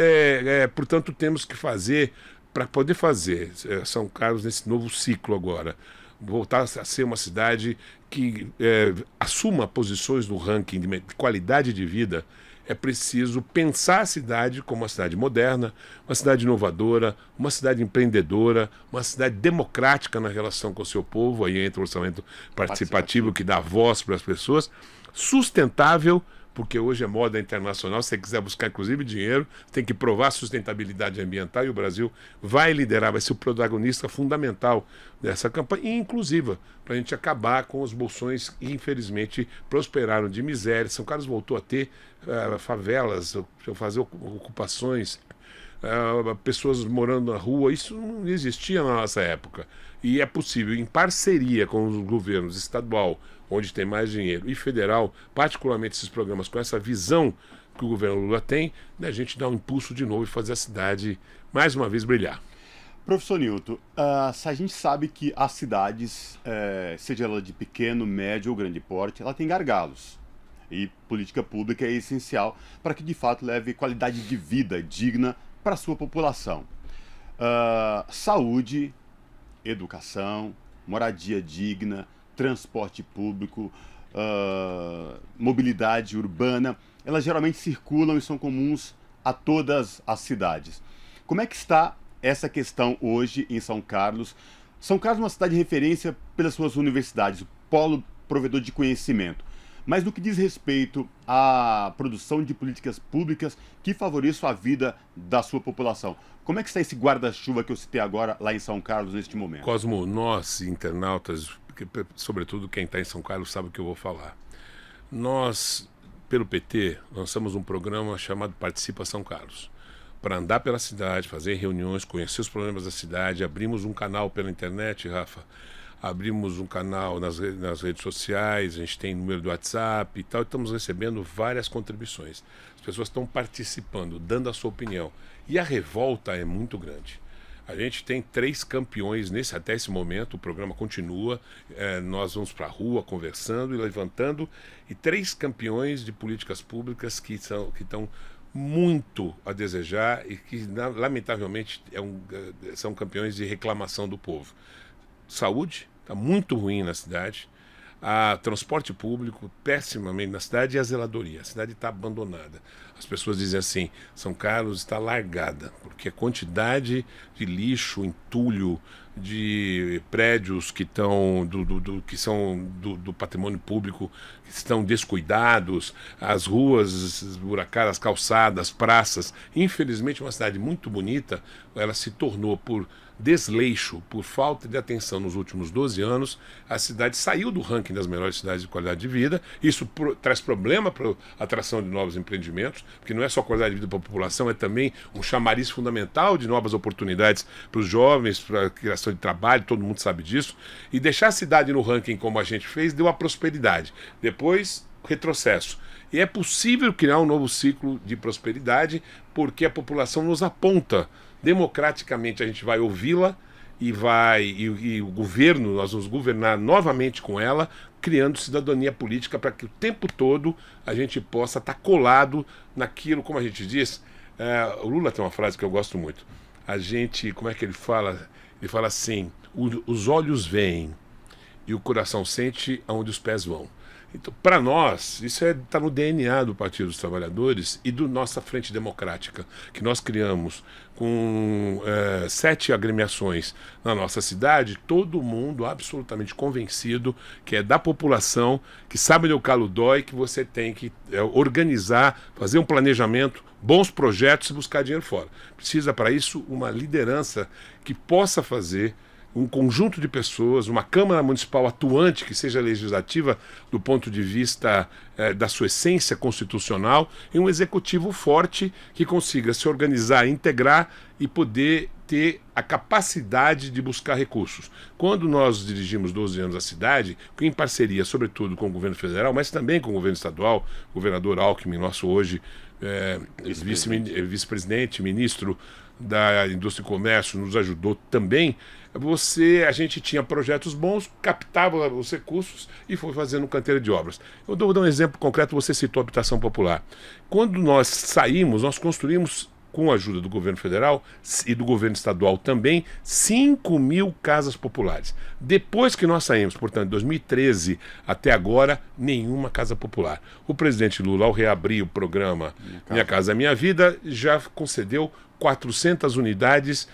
portanto, temos que fazer, para poder fazer São Carlos nesse novo ciclo agora, voltar a ser uma cidade que assuma posições no ranking de qualidade de vida. É preciso pensar a cidade como uma cidade moderna, uma cidade inovadora, uma cidade empreendedora, uma cidade democrática na relação com o seu povo, aí entra o orçamento participativo que dá voz para as pessoas, sustentável, porque hoje é moda internacional, se você quiser buscar inclusive dinheiro, tem que provar sustentabilidade ambiental e o Brasil vai liderar, vai ser o protagonista fundamental dessa campanha e inclusiva, para a gente acabar com os bolsões que infelizmente prosperaram de miséria. São Carlos voltou a ter favelas, fazer ocupações, pessoas morando na rua, isso não existia na nossa época. E é possível, em parceria com os governos estadual, onde tem mais dinheiro, e federal, particularmente esses programas com essa visão que o governo Lula tem, né, a gente dar um impulso de novo e fazer a cidade, mais uma vez, brilhar. Professor Nilton, a gente sabe que as cidades, seja ela de pequeno, médio ou grande porte, ela tem gargalos. E política pública é essencial para que, de fato, leve qualidade de vida digna para a sua população. Saúde, educação, moradia digna, transporte público, mobilidade urbana, elas geralmente circulam e são comuns a todas as cidades. Como é que está essa questão hoje em São Carlos? São Carlos é uma cidade de referência pelas suas universidades, polo provedor de conhecimento. Mas no que diz respeito à produção de políticas públicas que favoreçam a vida da sua população, como é que está esse guarda-chuva que eu citei agora lá em São Carlos neste momento? Cosmo, nós, internautas, sobretudo quem está em São Carlos sabe o que eu vou falar. Nós, pelo PT, lançamos um programa chamado Participa São Carlos, para andar pela cidade, fazer reuniões, conhecer os problemas da cidade. Abrimos um canal pela internet, Rafa, abrimos um canal nas redes sociais, a gente tem número do WhatsApp e tal, e estamos recebendo várias contribuições. As pessoas estão participando, dando a sua opinião, e a revolta é muito grande. A gente tem 3 campeões até esse momento, o programa continua, nós vamos para a rua conversando e levantando, e 3 campeões de políticas públicas que estão muito a desejar e que, lamentavelmente, são campeões de reclamação do povo. Saúde, está muito ruim na cidade. Transporte público, pessimamente na cidade, e a zeladoria. A cidade está abandonada. As pessoas dizem assim, São Carlos está largada, porque a quantidade de lixo, entulho, de prédios que são do patrimônio público, que estão descuidados, as ruas esburacadas, as calçadas, praças. Infelizmente, uma cidade muito bonita, ela se tornou, por desleixo, por falta de atenção nos últimos 12 anos, a cidade saiu do ranking das melhores cidades de qualidade de vida. Isso traz problema para a atração de novos empreendimentos, porque não é só qualidade de vida para a população, é também um chamariz fundamental de novas oportunidades para os jovens, para a criação de trabalho, todo mundo sabe disso. E deixar a cidade no ranking como a gente fez deu a prosperidade. Depois, retrocesso. E é possível criar um novo ciclo de prosperidade, porque a população nos aponta. Democraticamente a gente vai ouvi-la e o governo, nós vamos governar novamente com ela, criando cidadania política para que o tempo todo a gente possa estar colado naquilo, como a gente diz. O Lula tem uma frase que eu gosto muito. A gente, como é que ele fala? Ele fala assim, os olhos veem e o coração sente aonde os pés vão. Então, para nós, isso está no DNA do Partido dos Trabalhadores e do nossa Frente Democrática, que nós criamos com 7 agremiações na nossa cidade, todo mundo absolutamente convencido que é da população, que sabe onde o calo dói, que você tem que organizar, fazer um planejamento, bons projetos e buscar dinheiro fora. Precisa, para isso, uma liderança que possa fazer um conjunto de pessoas, uma Câmara Municipal atuante, que seja legislativa do ponto de vista da sua essência constitucional, e um executivo forte que consiga se organizar, integrar e poder ter a capacidade de buscar recursos. Quando nós dirigimos 12 anos a cidade, em parceria sobretudo com o governo federal, mas também com o governo estadual, o governador Alckmin, nosso hoje vice-presidente, ministro da Indústria e Comércio, nos ajudou também. A gente tinha projetos bons, captava os recursos e foi fazendo canteira de obras. Eu vou dar um exemplo concreto, você citou a habitação popular. Quando nós saímos, nós construímos, com a ajuda do governo federal e do governo estadual também, 5.000 casas populares. Depois que nós saímos, portanto, de 2013 até agora, nenhuma casa popular. O presidente Lula, ao reabrir o programa Minha Casa Minha Vida, já concedeu 400 unidades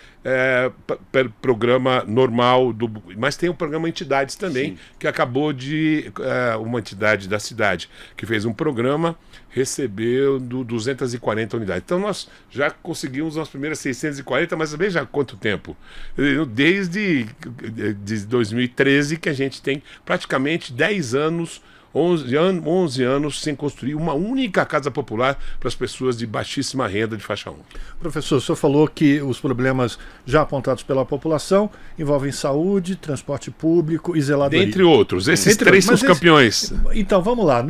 para programa normal, mas tem o programa Entidades também, Sim. que acabou de... uma entidade da cidade que fez um programa, recebeu 240 unidades. Então nós já conseguimos as primeiras 640, mas veja quanto tempo. Desde 2013 que a gente tem praticamente 10 anos, 11 anos sem construir uma única casa popular para as pessoas de baixíssima renda de faixa 1. Professor, o senhor falou que os problemas já apontados pela população envolvem saúde, transporte público e zeladoria. Dentre outros, esses três são os campeões. Então, vamos lá.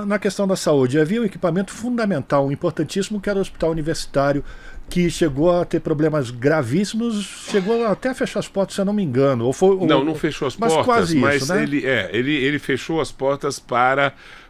Na questão da saúde, havia um equipamento fundamental, importantíssimo, que era o Hospital Universitário, que chegou a ter problemas gravíssimos, chegou até a fechar as portas, se eu não me engano. Não fechou as portas, quase mas isso, né? ele fechou as portas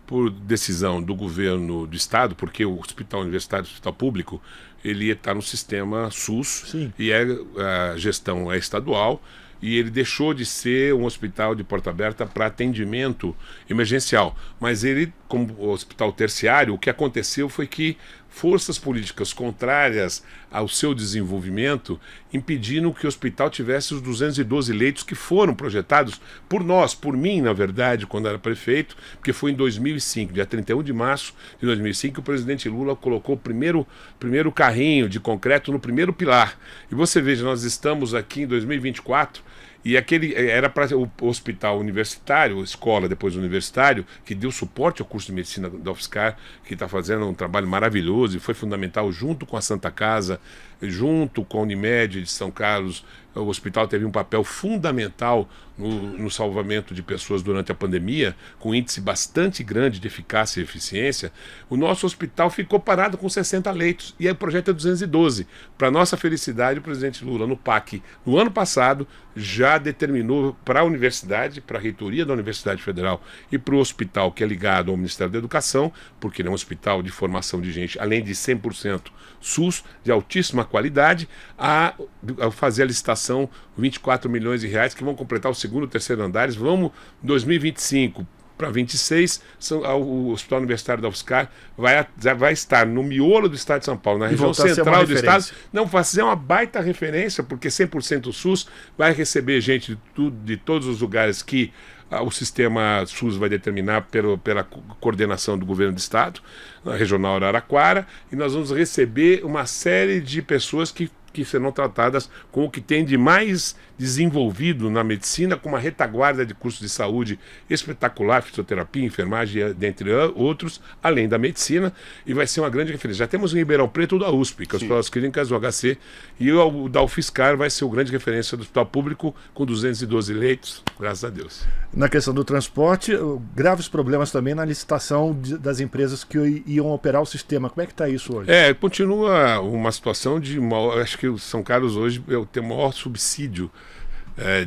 por decisão do governo do estado, porque o hospital universitário, o hospital público, ele está no sistema SUS. Sim. E a gestão é estadual, e ele deixou de ser um hospital de porta aberta para atendimento emergencial. Mas ele, como hospital terciário, o que aconteceu foi que forças políticas contrárias ao seu desenvolvimento impediram que o hospital tivesse os 212 leitos que foram projetados por nós, por mim, na verdade, quando era prefeito, porque foi em 2005, dia 31 de março de 2005, que o presidente Lula colocou o primeiro carrinho de concreto no primeiro pilar. E você veja, nós estamos aqui em 2024, e aquele era para o hospital universitário, escola depois universitário, que deu suporte ao curso de medicina da UFSCar, que está fazendo um trabalho maravilhoso e foi fundamental junto com a Santa Casa, junto com a Unimed de São Carlos. O hospital teve um papel fundamental no salvamento de pessoas durante a pandemia, com um índice bastante grande de eficácia e eficiência. O nosso hospital ficou parado com 60 leitos, e aí o projeto é 212. Para nossa felicidade, o presidente Lula, no PAC, no ano passado, já determinou para a universidade, para a reitoria da Universidade Federal e para o hospital que é ligado ao Ministério da Educação, porque ele é um hospital de formação de gente, além de 100% SUS, de altíssima qualidade, a fazer a licitação, 24 milhões de reais, que vão completar o segundo e terceiro andares. Vamos, 2025 para 26, o Hospital Universitário da UFSCar vai estar no miolo do estado de São Paulo, na região central do estado. Não, fazer uma baita referência, porque 100% SUS vai receber gente de todos os lugares que o sistema SUS vai determinar pela coordenação do governo do estado, na regional Araraquara, e nós vamos receber uma série de pessoas que serão tratadas com o que tem de mais desenvolvido na medicina, com uma retaguarda de cursos de saúde espetacular, fisioterapia, enfermagem, dentre outros, além da medicina, e vai ser uma grande referência. Já temos em Ribeirão Preto o da USP, que é o Hospital das Clínicas do HC, e o da UFSCar vai ser o grande referência do hospital público, com 212 leitos, graças a Deus. Na questão do transporte, graves problemas também na licitação das empresas que iam operar o sistema. Como é que está isso hoje? Continua uma situação de... Acho que o São Carlos hoje tem o maior subsídio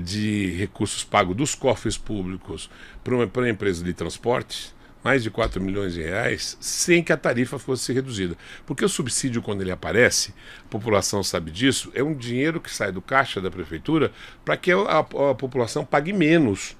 de recursos pagos dos cofres públicos para uma empresa de transporte, mais de 4 milhões de reais, sem que a tarifa fosse reduzida. Porque o subsídio, quando ele aparece, a população sabe disso, é um dinheiro que sai do caixa da prefeitura para que a população pague menos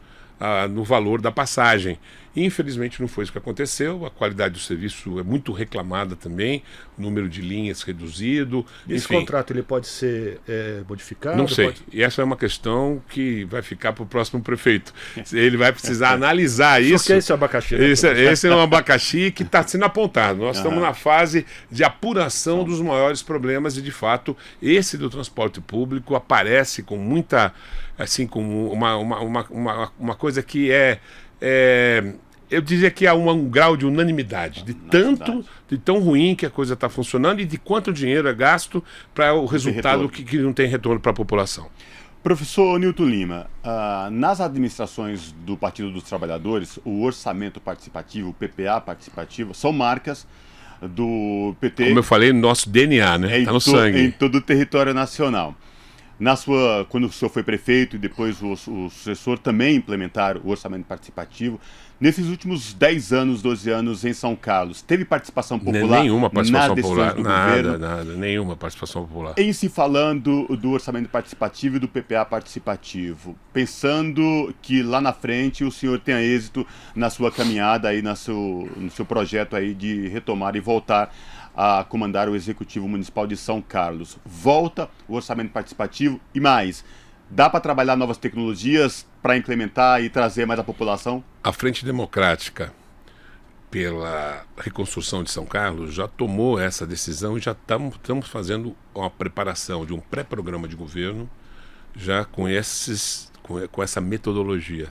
no valor da passagem. Infelizmente não foi isso que aconteceu, a qualidade do serviço é muito reclamada também, o número de linhas reduzido. Esse contrato ele pode ser modificado? Não sei, e essa é uma questão que vai ficar para o próximo prefeito. Ele vai precisar analisar isso. Porque esse abacaxi, né? Esse é um abacaxi que está sendo apontado. Nós estamos na fase de apuração dos maiores problemas e, de fato, esse do transporte público aparece com muita, assim, com uma coisa que eu diria que há um grau de unanimidade, de tão ruim que a coisa está funcionando e de quanto dinheiro é gasto para o resultado que não tem retorno para a população. Professor Nilton Lima, nas administrações do Partido dos Trabalhadores, o orçamento participativo, o PPA participativo, são marcas do PT. Como eu falei, no nosso DNA, né? Está no sangue. Em todo o território nacional. Quando o senhor foi prefeito e depois o sucessor também implementaram o orçamento participativo, nesses últimos 10 anos, 12 anos em São Carlos, teve participação popular? Nenhuma participação popular, nada, nenhuma participação popular. Em se falando do orçamento participativo e do PPA participativo, pensando que lá na frente o senhor tenha êxito na sua caminhada, aí no seu projeto aí de retomar e voltar a comandar o Executivo Municipal de São Carlos. Volta o orçamento participativo e mais. Dá para trabalhar novas tecnologias para implementar e trazer mais a população? A Frente Democrática pela reconstrução de São Carlos já tomou essa decisão e já estamos fazendo uma preparação de um pré-programa de governo já com essa metodologia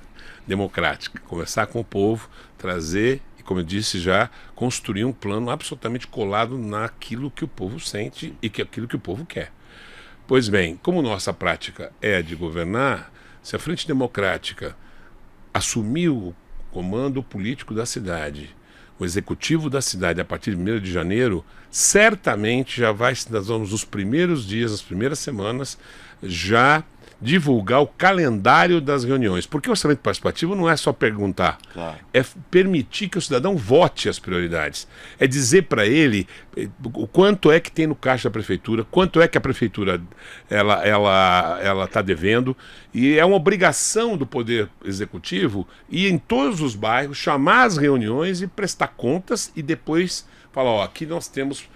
democrática. Conversar com o povo, trazer e, como eu disse, já construir um plano absolutamente colado naquilo que o povo sente e aquilo que o povo quer. Pois bem, como nossa prática é a de governar, se a Frente Democrática assumir o comando político da cidade, o executivo da cidade a partir de 1º de janeiro, certamente nós vamos nos primeiros dias, nas primeiras semanas, já divulgar o calendário das reuniões. Porque o orçamento participativo não é só perguntar, Claro. é permitir que o cidadão vote as prioridades. É dizer para ele o quanto é que tem no caixa da prefeitura, quanto é que a prefeitura ela está devendo, e é uma obrigação do Poder Executivo ir em todos os bairros, chamar as reuniões e prestar contas e depois falar, ó, aqui nós temos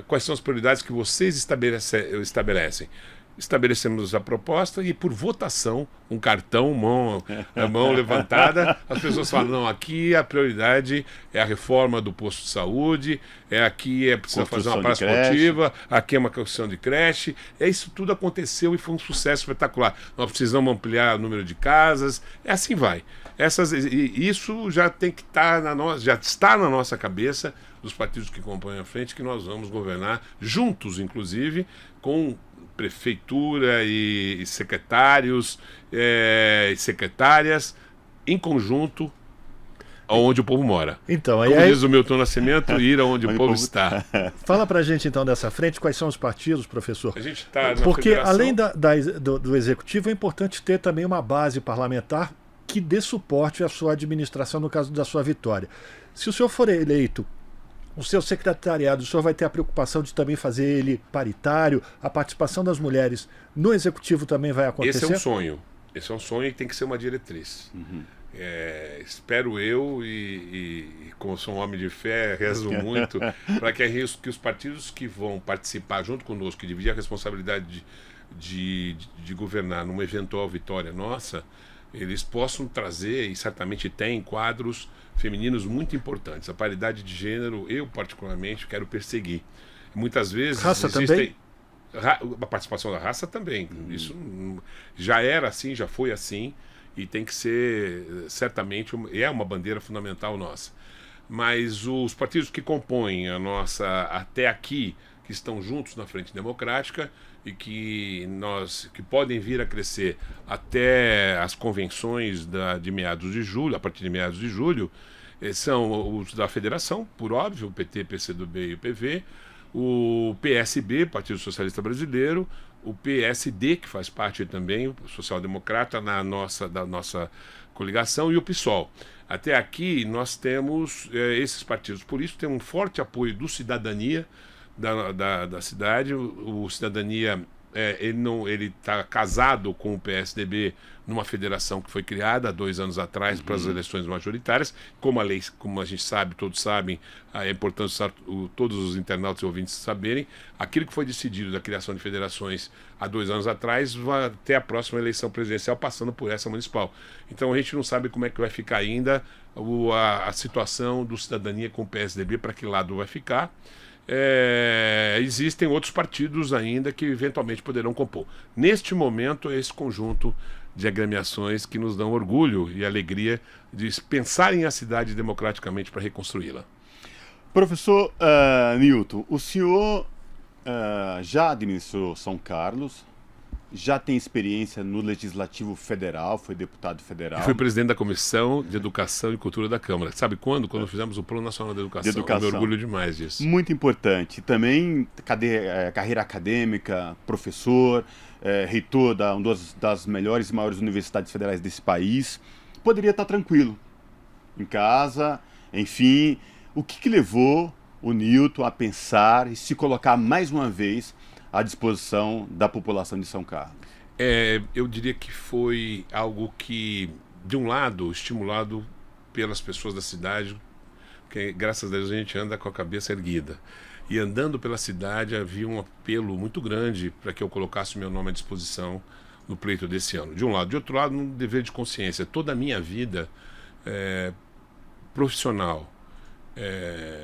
quais são as prioridades que vocês estabelecem. Estabelecemos a proposta e por votação, um cartão, mão levantada, as pessoas falam, não, aqui a prioridade é a reforma do posto de saúde, precisa fazer uma praça esportiva, aqui é uma construção de creche. Isso tudo aconteceu e foi um sucesso espetacular. Nós precisamos ampliar o número de casas, assim vai. Isso já tem que já está na nossa cabeça dos partidos que compõem a frente, que nós vamos governar juntos, inclusive, com prefeitura e secretários e secretárias em conjunto onde o povo mora. Então, como diz o Milton Nascimento, ir aonde o povo está. Fala pra gente então dessa frente, quais são os partidos, professor? A gente está na Porque federação. além do executivo é importante ter também uma base parlamentar que dê suporte à sua administração no caso da sua vitória. Se o senhor for eleito, o seu secretariado, o senhor vai ter a preocupação de também fazer ele paritário, a participação das mulheres no executivo também vai acontecer? Esse é um sonho e tem que ser uma diretriz. Espero eu e como sou um homem de fé, rezo muito para que os partidos que vão participar junto conosco, que dividir a responsabilidade de governar numa eventual vitória nossa, eles possam trazer, e certamente tem, quadros femininos muito importantes. A paridade de gênero, eu particularmente quero perseguir. Muitas vezes raça também? A participação da raça também. Isso já era assim, já foi assim, e tem que ser, certamente, é uma bandeira fundamental nossa. Mas os partidos que compõem a nossa, até aqui, que estão juntos na Frente Democrática e que podem vir a crescer até as convenções de meados de julho, a partir de meados de julho, são os da Federação, por óbvio, o PT, PCdoB e o PV, o PSB, Partido Socialista Brasileiro, o PSD, que faz parte também, o Social Democrata, da nossa coligação, e o PSOL. Até aqui nós temos esses partidos. Por isso tem um forte apoio do Cidadania, da cidade. O Cidadania, ele está casado com o PSDB numa federação que foi criada há 2 anos atrás para as eleições majoritárias. Como a gente sabe, todos sabem, é importante todos os internautas e ouvintes saberem, aquilo que foi decidido da criação de federações há 2 anos atrás vai até a próxima eleição presidencial, passando por essa municipal. Então a gente não sabe como é que vai ficar ainda a situação do Cidadania com o PSDB, para que lado vai ficar. Existem outros partidos ainda que eventualmente poderão compor. Neste momento, é esse conjunto de agremiações que nos dão orgulho e alegria de pensarem a cidade democraticamente para reconstruí-la. Professor Newton, o senhor já administrou São Carlos, já tem experiência no Legislativo Federal, foi deputado federal. Eu fui presidente da Comissão de Educação e Cultura da Câmara. Sabe quando? Quando fizemos o Plano Nacional de Educação. Eu me orgulho demais disso. Muito importante. Também carreira acadêmica, professor, reitor de uma das melhores e maiores universidades federais desse país. Poderia estar tranquilo em casa, enfim. O que levou o Newton a pensar e se colocar mais uma vez à disposição da população de São Carlos? Eu diria que foi algo que, de um lado, estimulado pelas pessoas da cidade, porque graças a Deus a gente anda com a cabeça erguida. E andando pela cidade havia um apelo muito grande para que eu colocasse o meu nome à disposição no pleito desse ano. De um lado. De outro lado, um dever de consciência. Toda a minha vida profissional,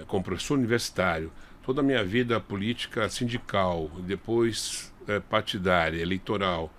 como professor universitário, toda a minha vida política sindical, depois partidária, eleitoral,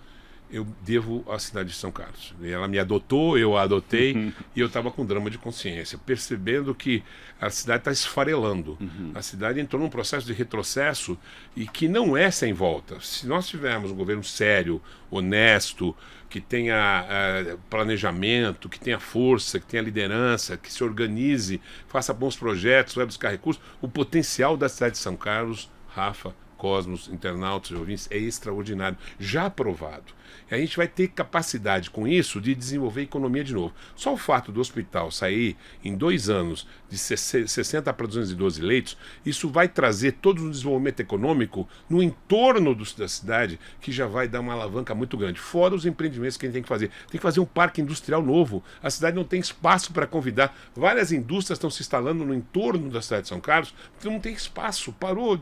eu devo à cidade de São Carlos. Ela me adotou, eu a adotei, e eu estava com drama de consciência, percebendo que a cidade está esfarelando. A cidade entrou num processo de retrocesso e que não é sem volta. Se nós tivermos um governo sério, honesto, que tenha planejamento, que tenha força, que tenha liderança, que se organize, faça bons projetos, vai buscar recursos, o potencial da cidade de São Carlos, Rafa, Cosmos, internautas e ouvintes, é extraordinário, já aprovado. E a gente vai ter capacidade com isso de desenvolver a economia de novo. Só o fato do hospital sair em 2 anos de 60 para 212 leitos, isso vai trazer todo um desenvolvimento econômico no entorno da cidade, que já vai dar uma alavanca muito grande. Fora os empreendimentos que a gente tem que fazer. Tem que fazer um parque industrial novo. A cidade não tem espaço para convidar. Várias indústrias estão se instalando no entorno da cidade de São Carlos, porque não tem espaço. Parou.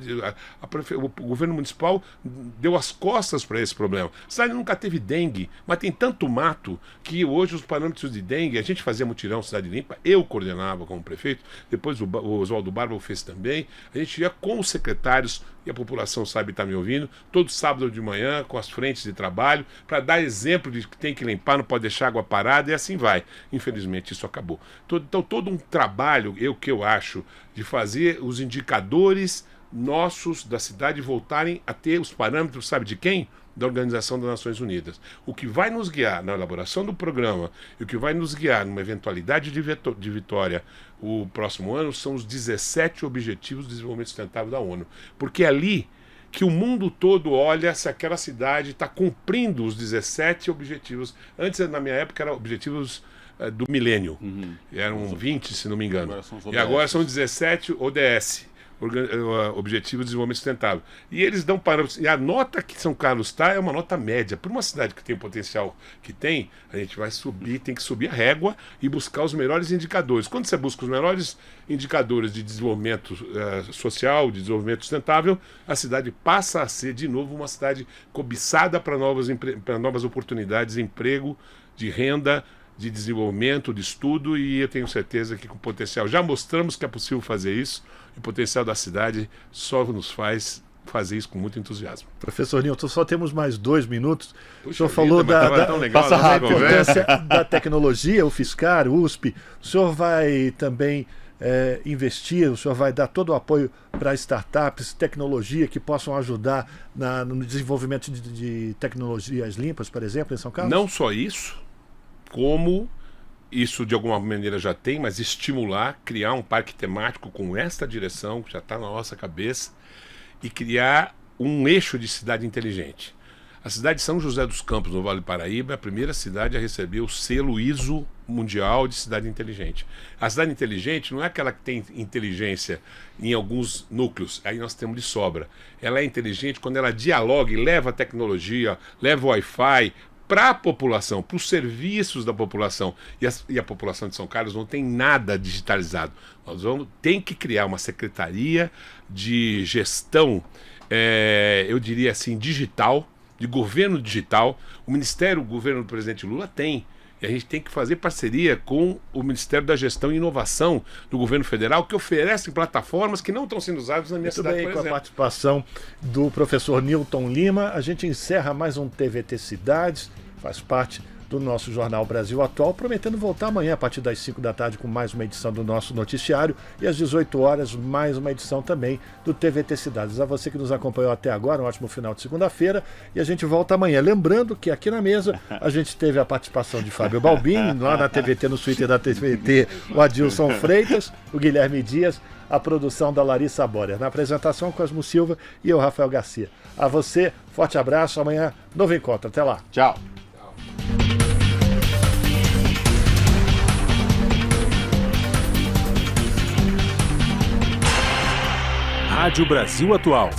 O governo municipal deu as costas para esse problema. A cidade nunca teve dengue, mas tem tanto mato que hoje os parâmetros de dengue, a gente fazia mutirão Cidade Limpa, eu coordenava como prefeito, depois o Oswaldo Barba fez também, a gente ia com os secretários, e a população sabe estar me ouvindo, todo sábado de manhã com as frentes de trabalho, para dar exemplo de que tem que limpar, não pode deixar água parada, e assim vai. Infelizmente isso acabou. Então todo um trabalho, que eu acho, de fazer os indicadores nossos da cidade voltarem a ter os parâmetros, sabe de quem? Da Organização das Nações Unidas. O que vai nos guiar na elaboração do programa e o que vai nos guiar numa eventualidade de vitória o próximo ano são os 17 Objetivos de Desenvolvimento Sustentável da ONU. Porque é ali que o mundo todo olha se aquela cidade está cumprindo os 17 objetivos. Antes, na minha época, eram objetivos do milênio. Eram 20, se não me engano. E agora são 17 ODS. Objetivo de Desenvolvimento Sustentável. E eles dão parâmetros. E a nota que São Carlos está é uma nota média. Para uma cidade que tem o potencial que tem, a gente vai subir, tem que subir a régua e buscar os melhores indicadores. Quando você busca os melhores indicadores de desenvolvimento social, de desenvolvimento sustentável, a cidade passa a ser, de novo, uma cidade cobiçada para novas oportunidades de emprego, de renda, de desenvolvimento, de estudo, e eu tenho certeza que com potencial, já mostramos que é possível fazer isso, e o potencial da cidade só nos faz fazer isso com muito entusiasmo. Professor Nilton, só temos mais 2 minutos. Puxa o senhor vida, falou da importância da tecnologia, o FISCAR, o USP. O senhor vai também investir, o senhor vai dar todo o apoio para startups, tecnologia que possam ajudar no desenvolvimento de tecnologias limpas, por exemplo, em São Carlos? Não só isso, como isso de alguma maneira já tem, mas estimular, criar um parque temático com esta direção, que já está na nossa cabeça, e criar um eixo de cidade inteligente. A cidade de São José dos Campos, no Vale do Paraíba, é a primeira cidade a receber o selo ISO mundial de cidade inteligente. A cidade inteligente não é aquela que tem inteligência em alguns núcleos, aí nós temos de sobra. Ela é inteligente quando ela dialoga e leva a tecnologia, leva o Wi-Fi, para a população, para os serviços da população. E a população de São Carlos não tem nada digitalizado. Tem que criar uma secretaria de gestão, eu diria assim, digital, de governo digital. O governo do presidente Lula tem. E a gente tem que fazer parceria com o Ministério da Gestão e Inovação do governo federal, que oferecem plataformas que não estão sendo usadas na minha cidade, por exemplo. Com a participação do professor Nilton Lima, a gente encerra mais um TVT Cidades, faz parte do nosso Jornal Brasil Atual, prometendo voltar amanhã a partir das 5 da tarde com mais uma edição do nosso noticiário e às 18 horas mais uma edição também do TVT Cidades. A você que nos acompanhou até agora, um ótimo final de segunda-feira e a gente volta amanhã. Lembrando que aqui na mesa a gente teve a participação de Fábio Balbini, lá na TVT, no Twitter da TVT, o Adilson Freitas, o Guilherme Dias, a produção da Larissa Borer. Na apresentação, Cosmo Silva e eu, Rafael Garcia. A você, forte abraço, amanhã novo encontro. Até lá. Tchau. Rádio Brasil Atual.